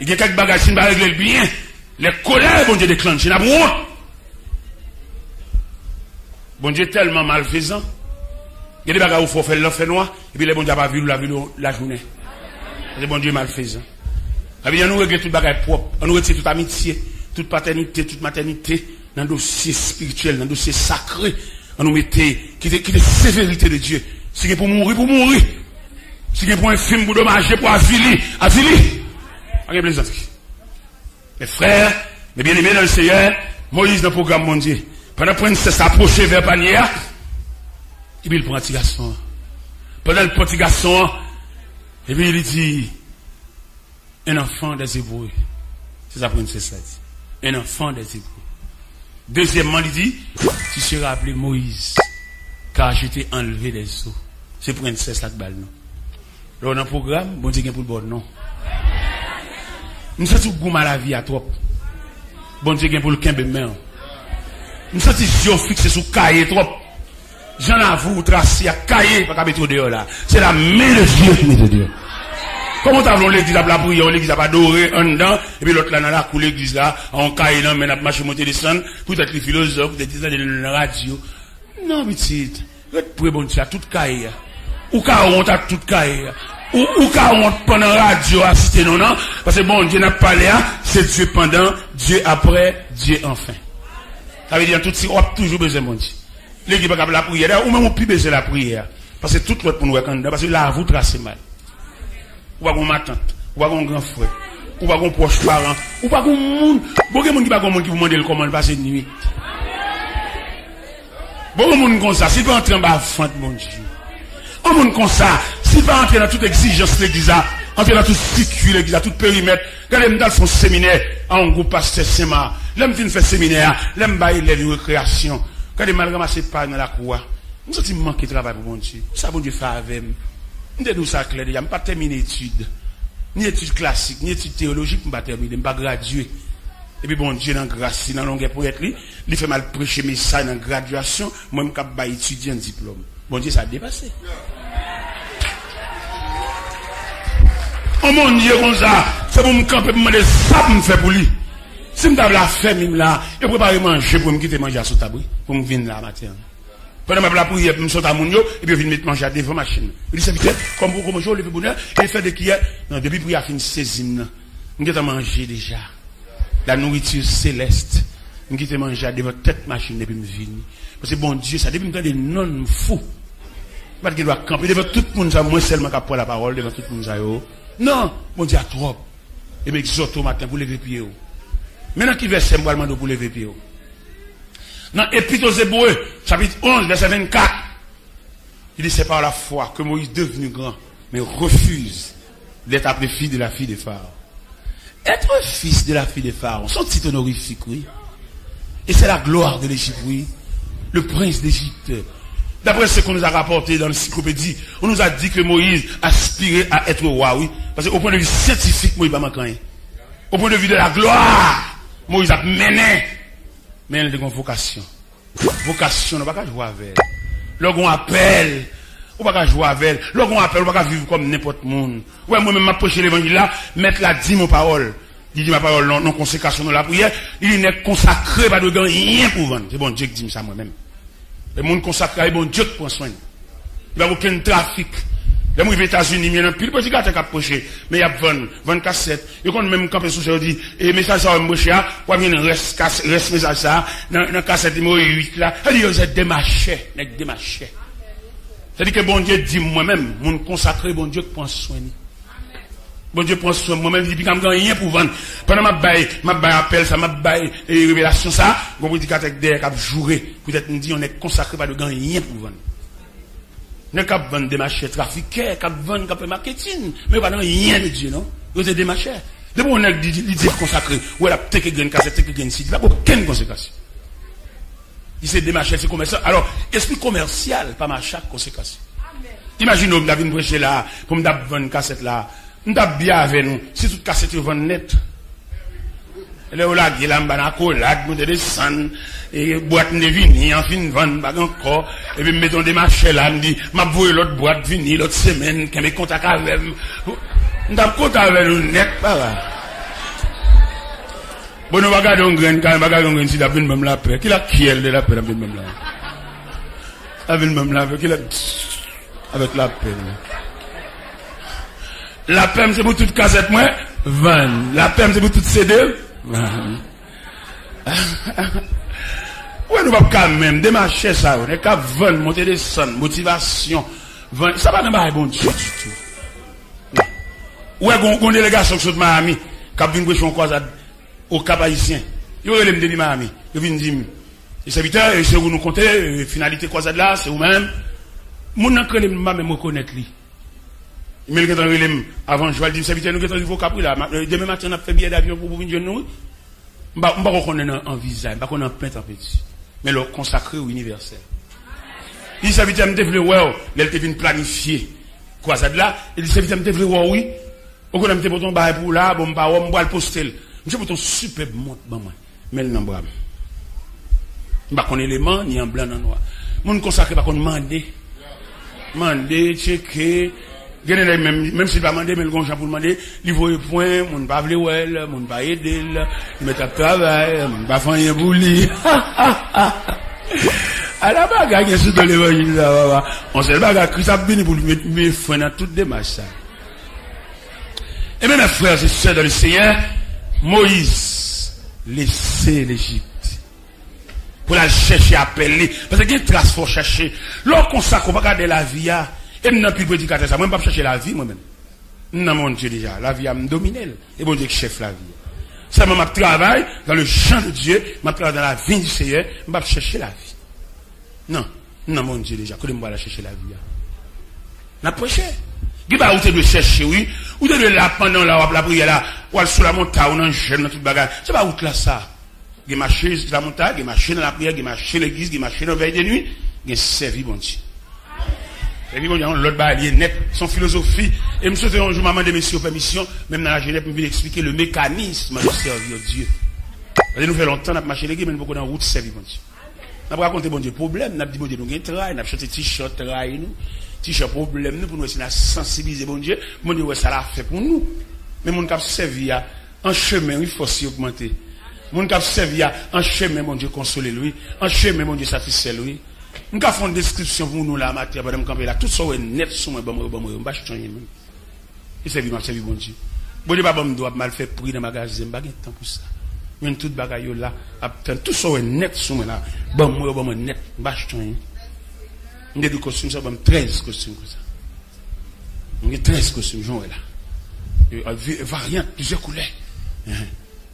Il y a quelques bagages qui ne va régler bien. Les colères, bon Dieu, déclenchent. Il y a bon. Bon Dieu tellement malfaisant. Il y a des bagages où il faut faire l'enfer noir, et puis les bon Dieu n'a pas vu la journée. C'est bon Dieu malfaisant. Et puis, on nous règle tout bagage propre. On nous retire toute amitié, toute paternité, toute maternité, dans le dossier spirituel, dans le dossier sacré. On nous mettait, qui est sévérité de Dieu. Si c'est pour mourir, pour mourir. Si c'est pour un film, pour dommager, pour aviler. Rien de plaisanterie. Mes frères, mes bien-aimés dans le Seigneur, Moïse dans le programme mon Dieu. Pendant que princesse s'approche vers panier, et puis il prend un petit garçon. Pendant le petit garçon, et puis il dit, un enfant des Hébreux. C'est ça princesse a dit. Un enfant des Hébreux. Deuxièmement, il dit, tu seras appelé Moïse, car je t'ai enlevé des eaux. C'est princesse là qui balle non. Là, dans le programme, bon Dieu pour le bon non. Nous sommes tous goût à la vie à trop. Bon Dieu pour le kembe main. Nous sommes tous yeux fixés sur cahier trop. J'en avoue tracé à cahier pas mettre dehors là. C'est la main de Dieu qui met dehors. Comment t'as l'église à la prière, l'église à pas doré en dedans, et puis l'autre là dans la cour l'église là, en cahier là, mais n'a marché monter descendre, peut-être les philosophes, des gens de la radio. Non, petite. Pour bon Dieu, tout cahier. ou ka honte à toute caille. Ou ka honte pendant radio assister non non parce que bon Dieu n'a pas parlé c'est Dieu pendant, Dieu après, Dieu enfin. Ça veut dire tout si on a toujours besoin mon Dieu. L'équipe a la prière ou même on plus besoin la prière parce que tout l'autre pour nous candidat parce que là vous tracez mal. Ou pas ma tante, ou pas grand frère, ou pas proche parent, ou pas monde, beaucoup monde qui pas monde qui vous demander comment passer nuit. Beaucoup monde comme ça, si pas entrer en bas fente mon Dieu. Un monde comme ça, si pas entrer dans toute exigence l'église, entrer dans toute circuit l'église, tout périmètre, quand les dans son séminaire, en groupe pasteur Sema, l'aime fin faire séminaire, l'aime bailler les récréation, quand les mal ramassé pas dans la cour, nous sommes manqué de travail pour mon Dieu. Ça bon Dieu fait avec moi. Nous ça clair déjà, je pas terminé études, ni études classiques, ni études théologiques, je pas terminé, je pas gradué. Et puis bon Dieu dans grâce, dans longueur pour être lui, il fait mal prêcher message dans graduation, moi je pas étudier un diplôme. Bon Dieu ça a dépassé. Oh mon Dieu, comme ça, c'est pour me camper, pour me demander ça pour me faire pour lui. Si je me la faire, même là, je prépare manger pour me quitter manger à son tabou, pour me venir là matin. Pendant ma prière, je me saute à mon yo, et puis je viens mettre manger devant ma machine. Il dit, c'est vite, comme pour manger, le bonheur, il fait de qui est, non, depuis prière fin saisine, je vais manger déjà. La nourriture céleste. Je vais manger devant tête machine depuis me venir. Parce que bon Dieu, ça depuis me des non fous. Parce qu'il doit camper devant tout le monde, ça, moi seulement qui prend la parole devant tout le monde, ça, non, mon Dieu, à trop. Et m'exhorte au matin pour lever pied. Maintenant, qui verset moi demande pour lever pied? Dans Épître aux Hébreux, chapitre 11, verset 24, il dit, c'est par la foi que Moïse devenu grand, mais refuse d'être appelé fils de la fille de Pharaon. Être fils de la fille de Pharaon, son titre honorifique, oui. Et c'est la gloire de l'Égypte, oui. Le prince d'Égypte. D'après ce qu'on nous a rapporté dans l'encyclopédie, on nous a dit que Moïse aspirait à être roi, oui. Parce qu'au point de vue scientifique, Moïse n'a pas manqué. Au point de vue de la gloire, Moïse a mené. Mais il a une vocation. Vocation, on ne va pas jouer avec elle. Lorsqu'on appelle, on ne va pas jouer avec elle. Lorsqu'on appelle, on ne va pas vivre comme n'importe monde. Ouais, moi-même, je prêché l'évangile là, mettre la dit mon parole. Il dit ma parole, non consécration dans la prière. Il n'est consacré, pas de rien pour vendre. C'est bon Dieu qui dit ça moi-même. Le monde consacré, bon Dieu qui prend soin. Il n'y a aucun trafic. Les gens aux États-Unis, il y a un pile petit gars qui a poché, mais il y a 20 cassettes. Il y a même campé sous ça, dit, et message ça va me pocher, quoi, il y a un reste message ça, dans cassette numéro 8 là, il dit, c'est démarché, démarché. C'est-à-dire que bon Dieu dit moi-même, mon consacré, bon Dieu qui prend soin. Bon Dieu prend soin moi-même, il dit, puis quand je rien pour vendre. Pendant ma baille appel, ça m'a baille, révélation ça, bon prédicateur avec des cap jouer. Peut-être nous dit, on est consacré pas de rien pour vendre. Ne cap vendre des marchés trafiqués, cap vendre cap marketing, mais pas rien de Dieu, non? Vous êtes des marchés. De bon, on a dit consacré, ou elle a peut-être une cassette, peut-être une site, il n'y a aucune conséquence. Il s'est démarché, c'est commercial. Alors, esprit commercial, pas ma chaque conséquence. Imagine, on a vu une prêcher là, pour me vendre une cassette là, on a bien avec nous, si toute cassette est vendue net. Et là, on a dit, là, on a collade, on a des sangs, et boîte de vinyle, en fin de vente, pas encore, et puis mettons des marchés là, on dit, m'a voué l'autre boîte de vinyle, l'autre semaine, qui me contact avec nous. On a contact avec nous net, pas là. Bon, nous regardons un grain, quand nous regardons un grain, si la vine même la paix, qui la kiel de la paix, la vine même la paix. La vine même la paix, qui la, avec la paix. La paix, c'est pour toute cassette, moi, 20. La paix, c'est pour toute CD, 20. Ouais, nous pas quand même démarcher ça, on est qu'à 20, monter des sons, motivation, 20, ça va pas bon Dieu du tout. Ouais, on délégation sur Miami, qui a venu prêcher en croisade au Cap Haïtien. Il y aurait les de Miami, il vient dire, les serviteurs, c'est où nous comptez, finalité croisade là, c'est vous-même. Mon n'a que les même reconnaître lui. Mais le gars avant je vais dire serviteur nous gars niveau Capri là, demain matin on a fait billet d'avion pour venir nous. On va reconnaître en visage, pas qu'on en peint en petit. Mais le consacré au universel. Il serviteur me devait ouais, elle était venu planifier croisade là, et il serviteur me devait oui. On connaît me pour ton bail pour là, bon bah on va le poster. Monsieur pour ton superbe monte moi. Mais le nom bram. Pas qu'on élément ni en blanc ni en noir. Mon consacré pas qu'on demander checker. Même s'il va demander, mais le gonja pour demander, il vaut le point, mon pas vle well, mon pas aider, il met à travail, mon pas faire un bouli. À la bagarre, il y a dans l'évangile là. On sait le bagarre, Christ a béni pour lui mettre fin dans toute démarche. Et bien, mes frères et sœurs dans le Seigneur, Moïse laissait l'Égypte. Pour la chercher, appeler. Parce qu'il y a une trace pour chercher. Lorsqu'on s'accorde, on va regarder la vie, et nous n'avons plus de prédicateur, ça. Moi, je ne vais pas chercher la vie, moi-même. Non, mon Dieu, déjà. La vie a me dominé. Et bon Dieu, chef la vie. Ça, moi, je travaille dans le champ de Dieu, je travaille dans la vie du Seigneur, je ne vais pas chercher la vie. Non, non, mon Dieu, déjà. Quand je vais chercher la vie. On a prêché. Il va où tu dois chercher, oui. Où tu dois là, pendant la prière, là, ou sous la montagne, ou dans le jeune, dans toute bagarre. C'est pas où là, ça. Il y a marché sur la montagne, il y a marché dans la prière, il y a marché dans l'église, il y a marché dans la veille de nuit, il y a servi, bon Dieu. Servi, bon Dieu, l'autre bas, il est net, son philosophie. Et monsieur, un jour, maman de messieurs, permission, même dans la Genève, je vais expliquer le mécanisme de servir Dieu. Nous fait longtemps, on a marché l'église, mais nous avons dans la route servi, bon Dieu. On a raconté, bon Dieu, problème, on a dit, bon Dieu, nous avons un travail, on a chanté t-shirt, travail, nous. T-shirt, problème, nous, pour nous essayer de sensibiliser, bon Dieu, bon Dieu, ça l'a fait pour nous. Mais mon cap servi, en chemin, il faut s'y augmenter. Mon cap servi en chemin, mon Dieu, consoler lui. En chemin, mon Dieu, satisfaire lui. Nous avons fait une description pour nous là, matière, pendant que là, tout ça est net sur moi, bon, bah, je suis et servi, mon Dieu. Bon Dieu, pas doit mal faire prix dans le magasin, pas de temps pour ça. Mais tout bagaille là, tout ça est net sur moi là, bon, net, bah, je suis on a des costumes, ça, 13 costumes comme ça. On a 13 costumes, j'en ai là. Variantes, plusieurs couleurs.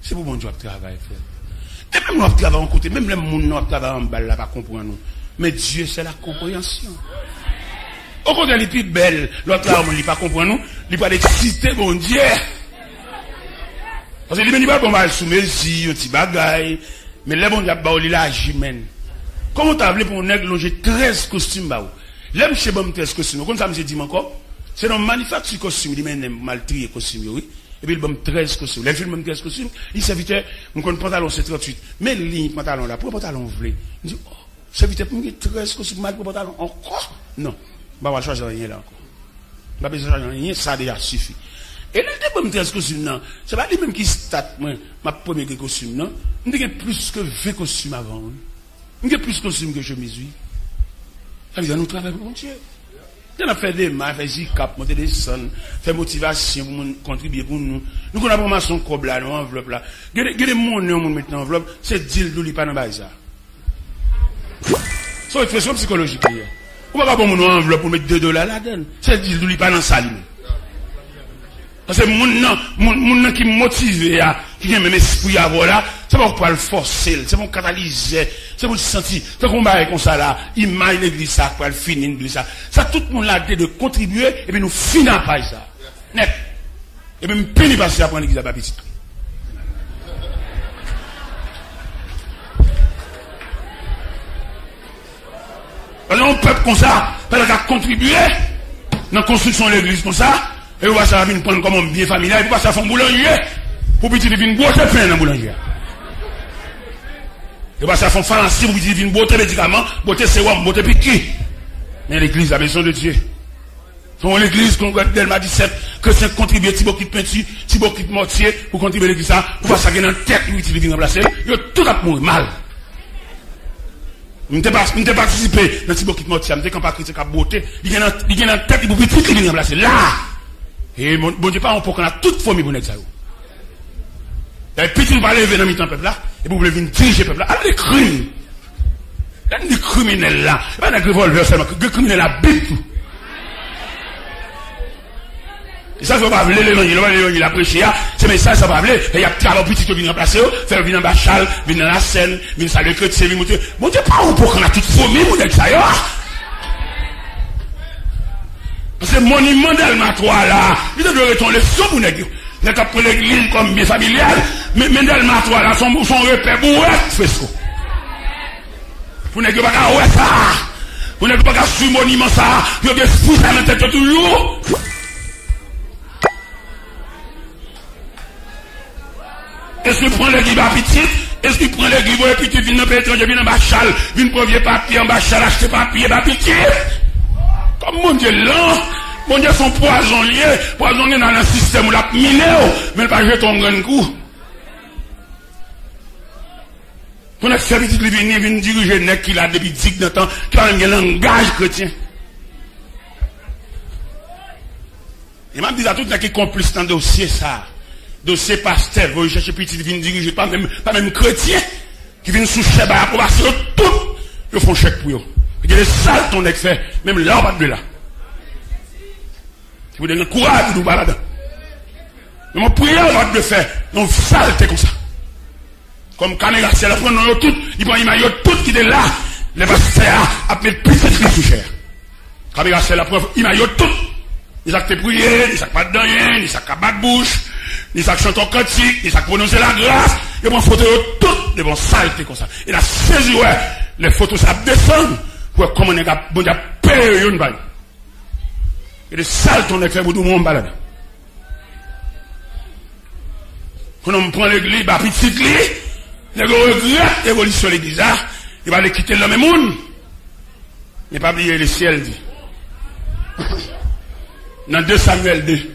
C'est pour bon Dieu à travailler, frère. Et même nous travaillons en côté, même les gens nous travaillons en balle là, pas comprendre nous. Mais Dieu, c'est la compréhension. Au contraire, il est plus belle. L'autre là, il n'est pas comprendre nous. Il n'est pas excité, bon Dieu. Parce que il n'est pas bon mal sous mes yeux, un petit bagaille. Mais les bon Dieu, il la jimène. Comment tu as appelé pour un nègre longer 13 costumes, bah, l'aime chez bon 13 costumes. Comme ça, me dit encore, c'est dans manufacture costume, il m'a mal trié costume, oui. Et puis il m'a 13 costumes. Les films 13 costumes, il s'invitait, mon pantalon c'est 38. Mais le ligne pantalon là, pour le pantalon vlé. Il dit, oh, s'invitait pour me 13 costumes, mal pour le pantalon. Encore? Non. Bah, on va changer rien là encore. Bah, besoin de rien, ça déjà suffit. Et là, il 13 costumes, non. C'est pas lui même qui start, moi, ma première costume, non. Il y a plus que 20 costumes avant. Il y a plus de costumes que chemise, oui. Ça veut dire, nous travaillons pour mon Dieu. On a fait des mains, fait zikap, monter des sons, fait motivation pour contribuer pour nous. Nous, on a vraiment son cob là, nos enveloppes là. Gardez mon nom, mon mettre dans enveloppe, c'est deal d'où il pas dans ça. C'est une expression psychologique. On va pas prendre mon enveloppe pour mettre $2 là-dedans. C'est deal d'où il pas dans ça. Parce que mon nom qui motive, qui a même esprit à voir là, c'est pas pour le forcer, c'est pour catalyser, c'est pour le sentir. C'est qu'on va comme ça là, imagine l'église ça, pour le finir l'église ça. Ça, tout le monde a de contribuer, et puis nous finissons par ça. Net. Et puis, nous pénis passer à prendre l'église à Baptiste. Parce qu'on peuple comme ça, parce qu'on a contribué dans la construction de l'église comme ça, et on va ça venir prendre comme un bien familial, et puis ça fait un boulanger, pour petit venir boire pain dans le boulanger. Et puis ça fait un pharmacie, pour petit venir boire médicaments, boire sérum, boire piquet. Mais l'église a besoin de Dieu. Dans l'église, qu'on regarde Delma 17, que c'est contribuer, petit bouquet de peinture, petit bouquet de mortier, pour contribuer l'église ça, pour pas ça dans la tête, où il vient remplacer, il y a tout à mourir mal. Je n'ai pas participé dans le petit bouquet de mortier, je n'ai pas critiqué la beauté, il y a dans la tête, il peut petit qui vient remplacer. Là! Et bon Dieu, pas on peut qu'on a toute famille pour ça. Et puis tu vas lever dans le peuple là, et vous voulez venir diriger le peuple là. Alors les crimes, les criminels là, pas un revolver seulement, les criminels là, bite tout. Et ça, ça va pas appeler l'évangile, a prêché, c'est mais ça va appeler, et il y a travail petit qui vient remplacer, faire venir en bachal, venir dans la scène, venir saluer que c'est venir. Bon Dieu, pas on peut qu'on a toute famille pour ça. C'est monument d'Almatoire là. Il doit retourner sur vous, nègre. N'est pas pour l'église comme bien familial. Mais d'Almatoire là, son repère pour fait ça. Vous n'êtes pas qu'à ça. Vous n'êtes pas qu'à sur monument ça. Vous avez fou ça dans tête toujours. Est-ce qu'il prend l'église à pitié? Est-ce qu'il prend l'église à pitié? Vient dans le pétrole, vient dans Bachal, vient premier papier en Bachal, acheter papier, à pitié. Comme mon Dieu là, mon Dieu sont poisonniers dans le système où la miné, mais pas jeter ton grand coup. Pour notre service, il vient diriger le nec qui a depuis 10 ans, qui a un langage chrétien. Et m'a dit à tout le monde qui est complice dans le dossier, ça. Dossier pasteur, vous cherchez petit, il vient diriger, pas même chrétien, qui vient sous chèque, approbation, tout, ils font chèque pour eux. Il y a des salles ton nec fait, même là, on va de là. Si vous donnez le courage, vous va là-dedans. Mais mon prière, on va de faire, non, saleté comme ça. Comme caméra, c'est la prendre dans tout, il prend l'image tout qui est là, les pasteurs appellent plus de Christ sous chair. Caméra, c'est la preuve, image tout. Ils ont prié, ils ont pas de rien, ils ont pas de bouche, ils ont chanté en cantique, ils ont prononcé la grâce, ils prennent photo tout, des bons saletés comme ça. Et la saisi, ouais, les photos, ça descend, pour comment on a, bon, il y a payé une balle. Et des saletés, on a fait beaucoup de monde balade. Quand on prend l'église, bah, petit l'église, les gens regrettent l'évolution de l'église, il va les quitter le même monde. Il n'est pas oublié le ciel, dit. Dans 2 Samuel 2.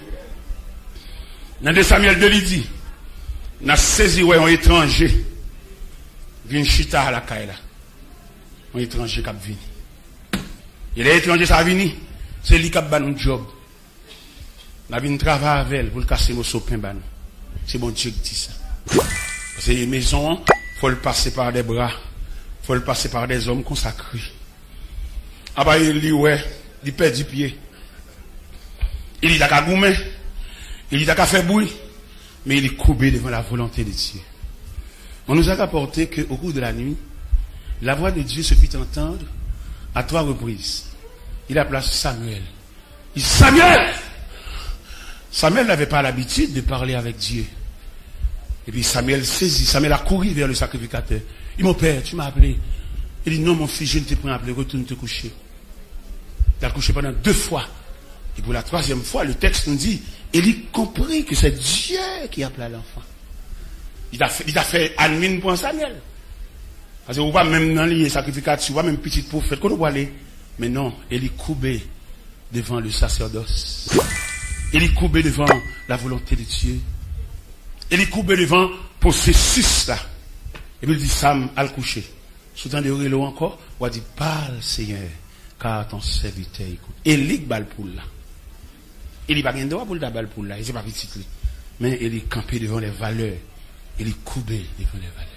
Dans 2 Samuel 2, il dit, on a saisi, ouais, un étranger, vient chita à la caille là. Un étranger qui a venu. Et les étrangers, ça a venu, c'est lui qui a ban un job. On a venu travailler avec elle pour le casser nos sopins, ban. C'est bon Dieu qui dit ça. Parce que les maisons, il faut le passer par des bras, il faut le passer par des hommes consacrés. Ah bah, il dit, ouais, il perd du pied. Il dit, qu'à goumer, il dit, qu'à faire bruit, mais il est courbé devant la volonté de Dieu. On nous a rapporté qu'au cours de la nuit, la voix de Dieu se fit entendre à 3 reprises. Il appela Samuel. Il dit, Samuel! Samuel n'avait pas l'habitude de parler avec Dieu. Et puis Samuel saisit, Samuel a couru vers le sacrificateur. Il dit, mon père, tu m'as appelé. Il dit, non, mon fils, je ne t'ai pas appelé, retourne te coucher. Il a couché pendant 2 fois. Et pour la 3e fois, le texte nous dit, il comprit que c'est Dieu qui a appelé l'enfant. Il a fait admin pour Samuel. Parce que vous voyez même dans les sacrificateurs, vous voyez même petit prophète, qu'on doit aller. Mais non, il est courbé devant le sacerdoce. Il est courbé devant la volonté de Dieu. Il est courbé devant processus là. Et puis il dit, Sam, al coucher. Soudain de relo encore, on dit, parle Seigneur, car ton serviteur écoute. Et il est bal pour là. Il n'est pas droit pour le bal pour là, il n'est pas petit. Mais il est campé devant les valeurs. Il est courbé devant les valeurs.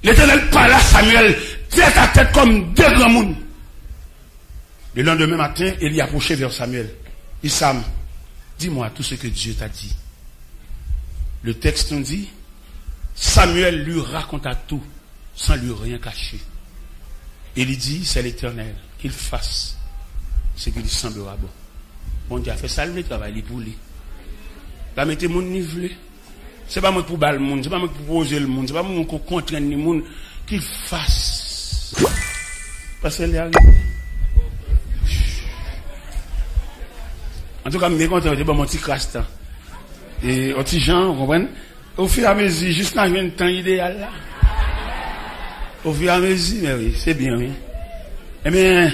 L'Éternel parle à Samuel, tête à tête comme 2 grands mondes. Le lendemain matin, il y approché vers Samuel. Il dit, Sam, dis-moi tout ce que Dieu t'a dit. Le texte nous dit, Samuel lui raconta tout, sans lui rien cacher. Il lui dit, c'est l'Éternel, qu'il fasse ce qui lui semblera bon. Bon Dieu a fait ça, le travail pour lui. Là, mettez mon niveau. C'est pas moi pour baller le monde, c'est pas moi pour poser le monde, c'est pas moi pour contraindre le monde, qu'il fasse. Parce qu'elle est arrivée. En tout cas, je suis content de mon petit crasse. Et au petit Jean, vous comprenez? Au fur et à mesure, juste dans un temps idéal là. Au fur et à mesure, mais oui, c'est bien, oui. Eh bien,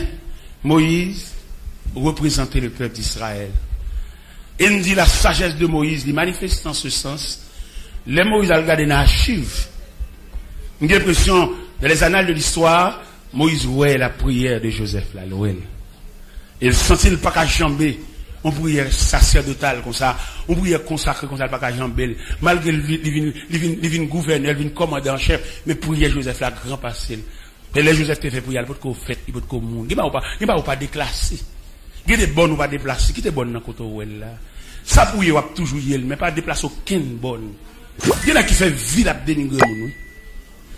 Moïse représentait le peuple d'Israël. Et il dit la sagesse de Moïse, il manifeste en ce sens. Les Moïse a regardé dans l'archive. J'ai l'impression, dans les annales de l'histoire, Moïse voyait la prière de Joseph là, l'ouel. Et il sentit le pas qu'à jamber. On prière sacerdotale comme ça, on prière consacré comme ça, le pas qu'à jamber. Malgré il vient gouverneur, il vient commandant en chef, mais prière Joseph là, grand passé. Et les Joseph te fait prière, il peut qu'on fait, il peut qu'on monde. Il ne va pas déclasser. Il y a des bonnes ou pas déplacer. Qui est bonne dans le côté là? Ça prière va toujours y aller, mais pas déplacer aucune bonne. Il y en a qui fait ville à dénigrer mon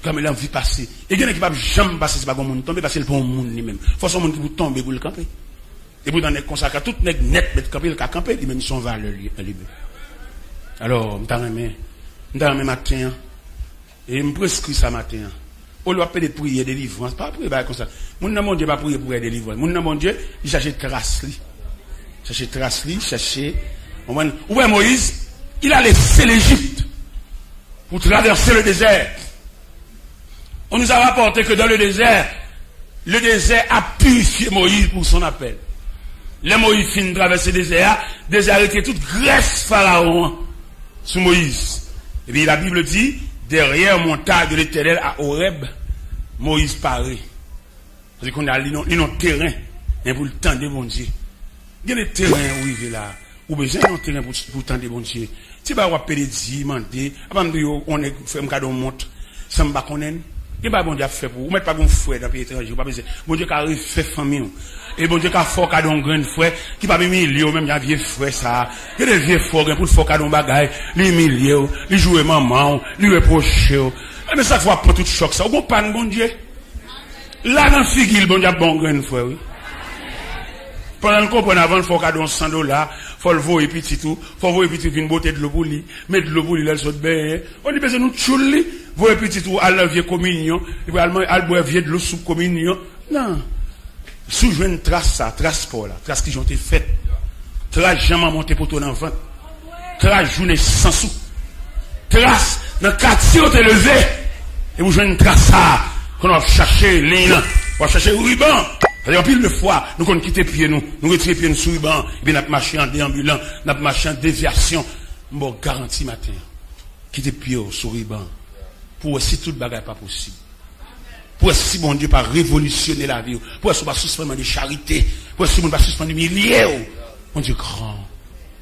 comme il a envie de passer. Et il y en a qui ne peuvent jamais passer, c'est pas comme monde tomber, parce que c'est le bon monde lui-même. Il faut son monde qui vous tombe pour le camper. Et vous dans les consacrés, tout n'est net, mais camper, le camper, il même son valeur lui-même. Alors, je suis matin, et je me prescris ça matin. On doit faire des prières, des délivrances, pas prier comme ça. Mon Dieu, pas prier pour des délivrances. Mon Dieu, il cherche trace, chercher. Ouais, Moïse, il a laissé l'Égypte pour traverser le désert. On nous a rapporté que dans le désert a purifié Moïse pour son appel. Les Moïse finit de traverser le désert était toute graisse pharaon sous Moïse. Et puis la Bible dit, derrière montagne de l'Éternel à Horeb, Moïse paraît. Parce qu'on a un terrain pour le temps de mon Dieu. Il y a des terrains où il est là. Ou besoin d'un terrain pour le temps de mon Dieu. Si vous avez des demander, on est fait un cadeau montre, ça me bat qu'on est. Il n'y a pas bon Dieu fait pour vous. Vous mettez pas bon frère dans le pays étranger. Bon Dieu qui a fait famille. Et bon Dieu qui a fait cadeau un grand frère, qui pas millier, même il y a vieux frère ça. Il y a des vieux frères pour le faire cadeau bagaille, les milliers, les jouer maman, les reprocher. Mais ça faut prendre tout choc ça. Vous pas bon Dieu. Là dans figure bon Dieu a bon grand frère oui. Pendant qu'on prend avant le faut cadeau $100, faut le voir et petit tout, faut voir et petit une beauté de l'eau pour lui, mettre de l'eau pour lui là saute bien. On dit besoin nous chouli, voir et petit tout à la vieille communion, et puis al boire vieux de l'eau sous communion. Non. Sous une trace ça, trace pas là, trace qui ont été faite. Trace jamais monté pour ton enfant. Trace journée sans sous. Trace dans quartier on te levé et vous jouez une trace ça qu'on va chercher ligne, on va chercher ruban. En pile de fois, nous qu'on quitte pied nous retirer pied nous sous ruban, et bien nous marcher en déambulant, nous marcher en déviation. Bon garantie matin. Quitter pied sous ruban. Pour si toute bagarre pas possible. Pour si bon Dieu pas révolutionner la vie, pour si pas suspendre de charité, pour si pas suspendre de milliers. Mon Dieu grand.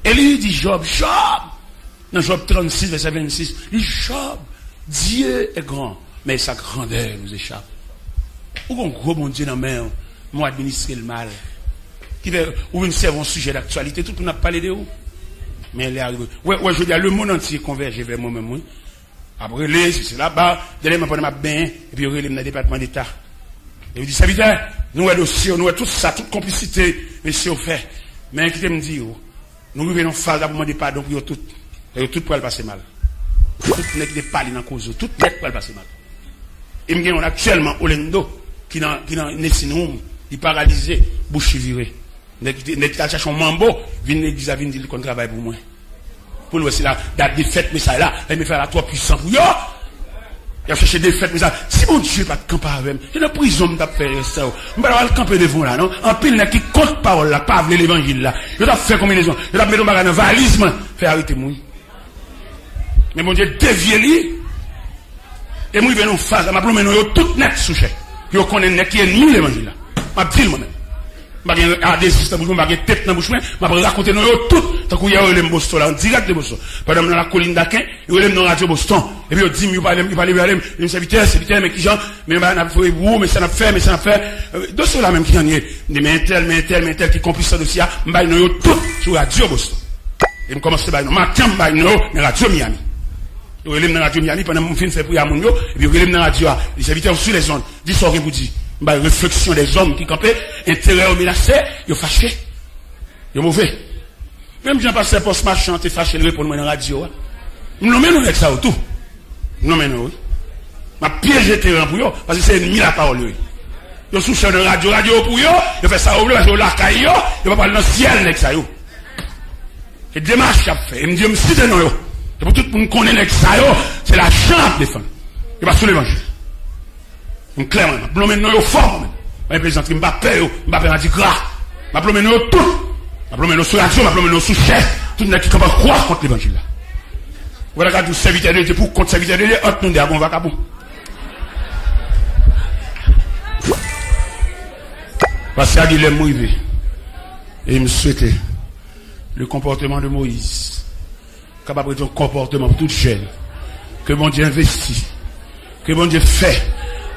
Et lui dit Job, dans Job 36 verset 26, il dit Job, Dieu est grand, mais sa grandeur nous échappe. Ou un gros bon Dieu dans la main. Moi, administrer le mal. Qui veut, ou une serve un sujet d'actualité, tout le monde a parlé de où? Mais elle est arrivée. Ouais, je dis, le monde entier converge vers moi-même, oui. Après, c'est là-bas, derrière, je vais bien, et puis, je vais dans le département d'État. Et je dis, ça veut dire, nous, dossier, nous, tout ça, toute complicité, monsieur, fait. Mais, qui me dit, nous, revenons phase pour demander pardon pour tout. Et tout pour le passer mal. Tout n'est pas parlé dans la cause, tout n'est pas le passer mal. Et nous, on actuellement, Olendo, qui dans Nessinoum, il paralysé, bouche virée. N'est pas chercher un mambo, vient l'église à venir dire qu'on travaille pour moi. Pour nous, c'est la date des fêtes, mais ça là, il me fait la trop puissant pour yo. Il a cherché des fêtes, mais ça, si mon Dieu pas de camper avec moi, il y a une prison, je vais faire ça. Je vais pas le camper devant là, non? En pile, qui compte parole là, pas avec l'évangile là. Je vais faire combinaison. Je vais mettre un bagage dans valise, faire arrêter moi. Mais mon Dieu, dévier lui. Et moi, il vient nous faire, je vais nous tout net souché. Yo connaît net qui est ennemi l'évangile là. M'a dit moi-même. M'a gen adhésiste bouche, m'a gen tête dans bouche, m'a raconter nous tout tant qu'il y a le Boston là, en direct de Boston. Pendant dans la colline d'Aquin, il y a dans radio Boston. Et puis il dit il parle une serviteur mais qui gens mais n'a fait mais ça n'a fait de cela même qui en est mais tel qui complice ça dossier, m'a nous tout sur radio Boston. Et me commence à m'a tiens m'a nous dans radio Miami. Il relève dans la radio Miami pendant mon film fait pour Yamoun yo et puis il relève dans la radio les serviteurs sur les zones dit ça rien pour dire bah réflexion des hommes qui campaient intérêt menacé yo fâché yo mauvais même Jean Pasteur poste marchand t'es fâché le répondre dans la radio nous mène avec ça tout nous mène oui m'a piégé terrain pour yo parce que c'est ennemi la parole yo sous chaîne de radio pour yo yo fait ça au bleu parce que la caille yo va parler dans ciel avec ça yo et démarche a fait il me dit me citer non yo et pour tout le monde connaît que ça, c'est la chance de défendre. Il va sous l'évangile. Donc, clairement, je vais maintenant au fort. Je vais présenter, je ne vais pas peur, je vais pas dire gras. Je vais maintenant tout. Je vais maintenant sous l'action, je vais maintenant sous chef. Tout le monde qui va croire contre l'évangile. Voilà, quand vous servitez de Dieu, pour contre servitez de Dieu, entre nous, on va cabou. Parce qu'il est Moïse. Et il me souhaitait le comportement de Moïse. Capable de un comportement pour toute jeune. Que mon Dieu investit. Que mon Dieu fait.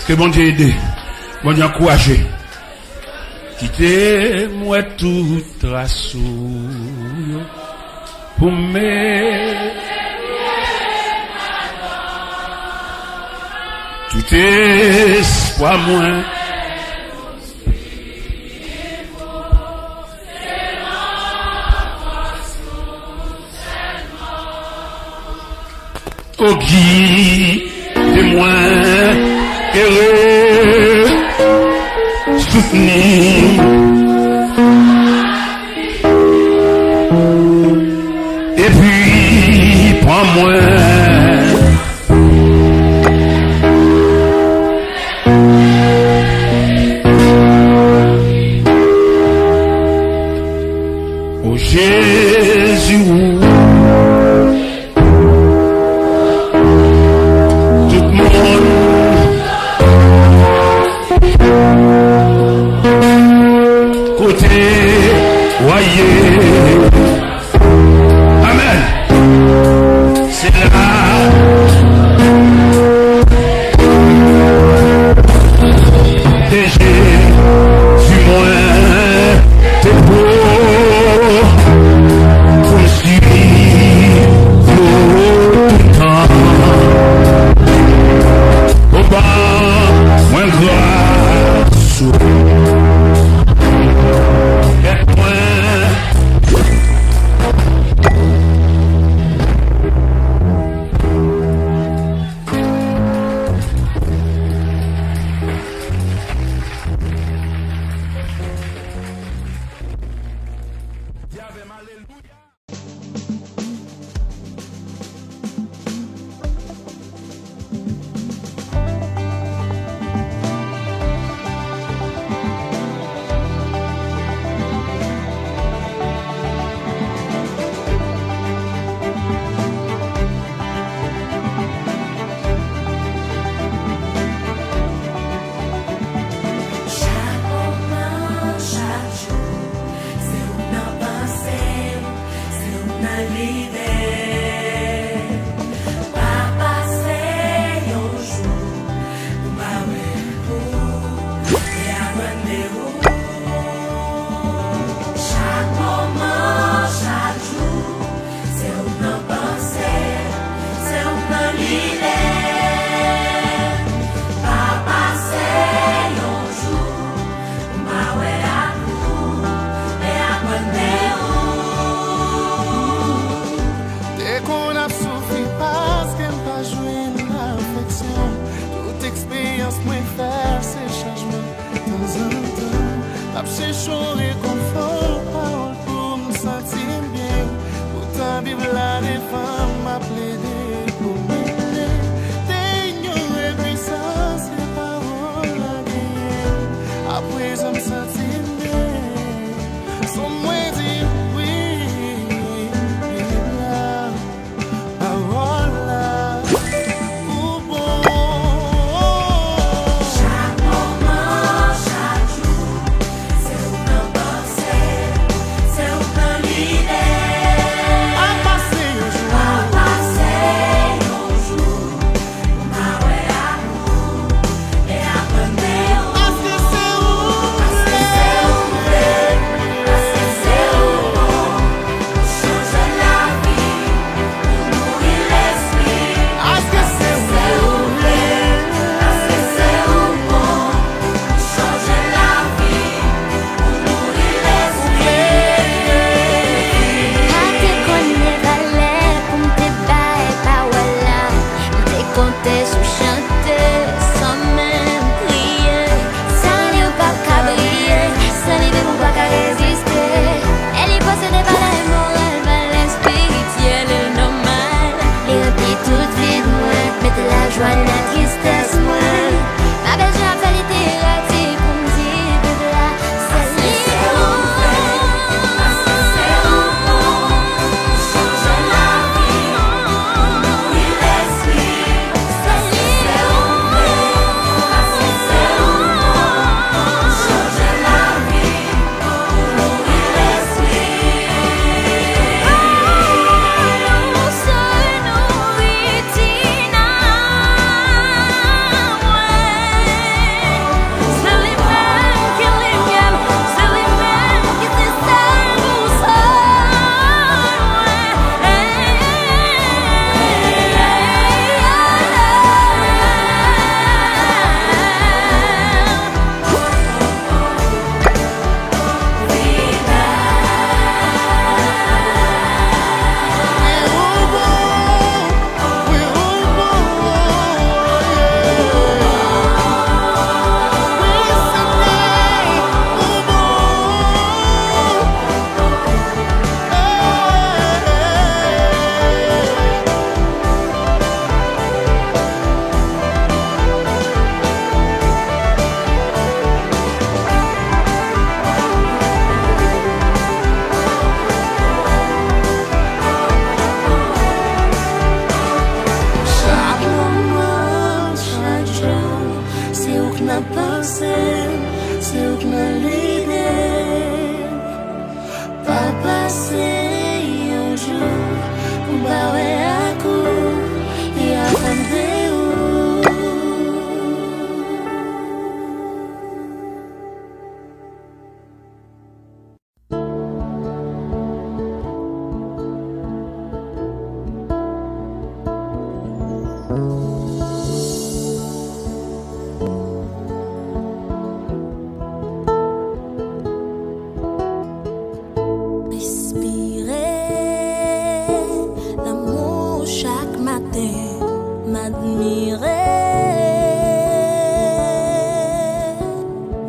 Que mon Dieu aide. Mon Dieu encouragé. Quittez-moi tout trace pour me. Tout espoir moins. Au guide de moi, heureux, soutenu. Et puis, prends-moi. Oh Jésus.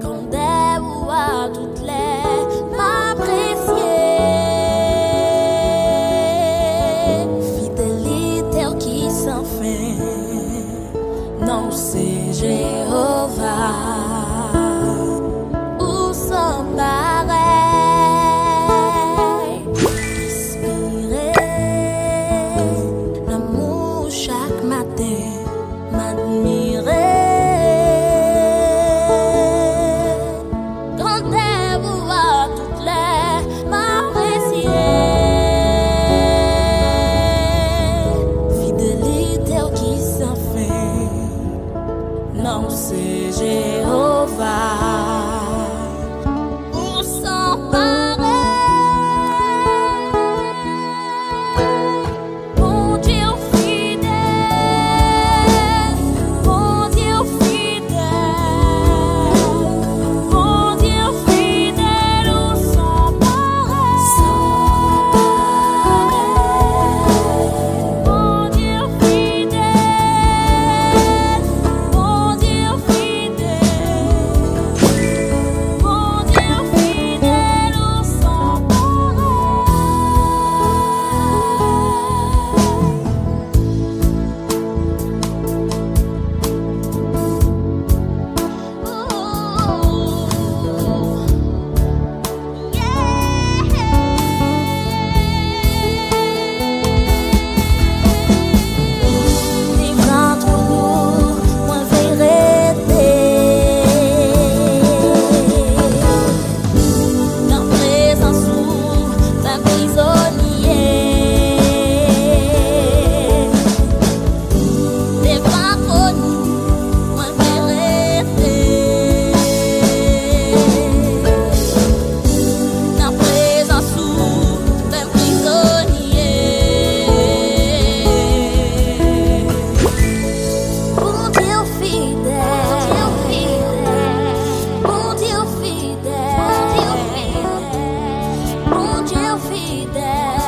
Quand des voix toutes les m'apprécier. fidèle.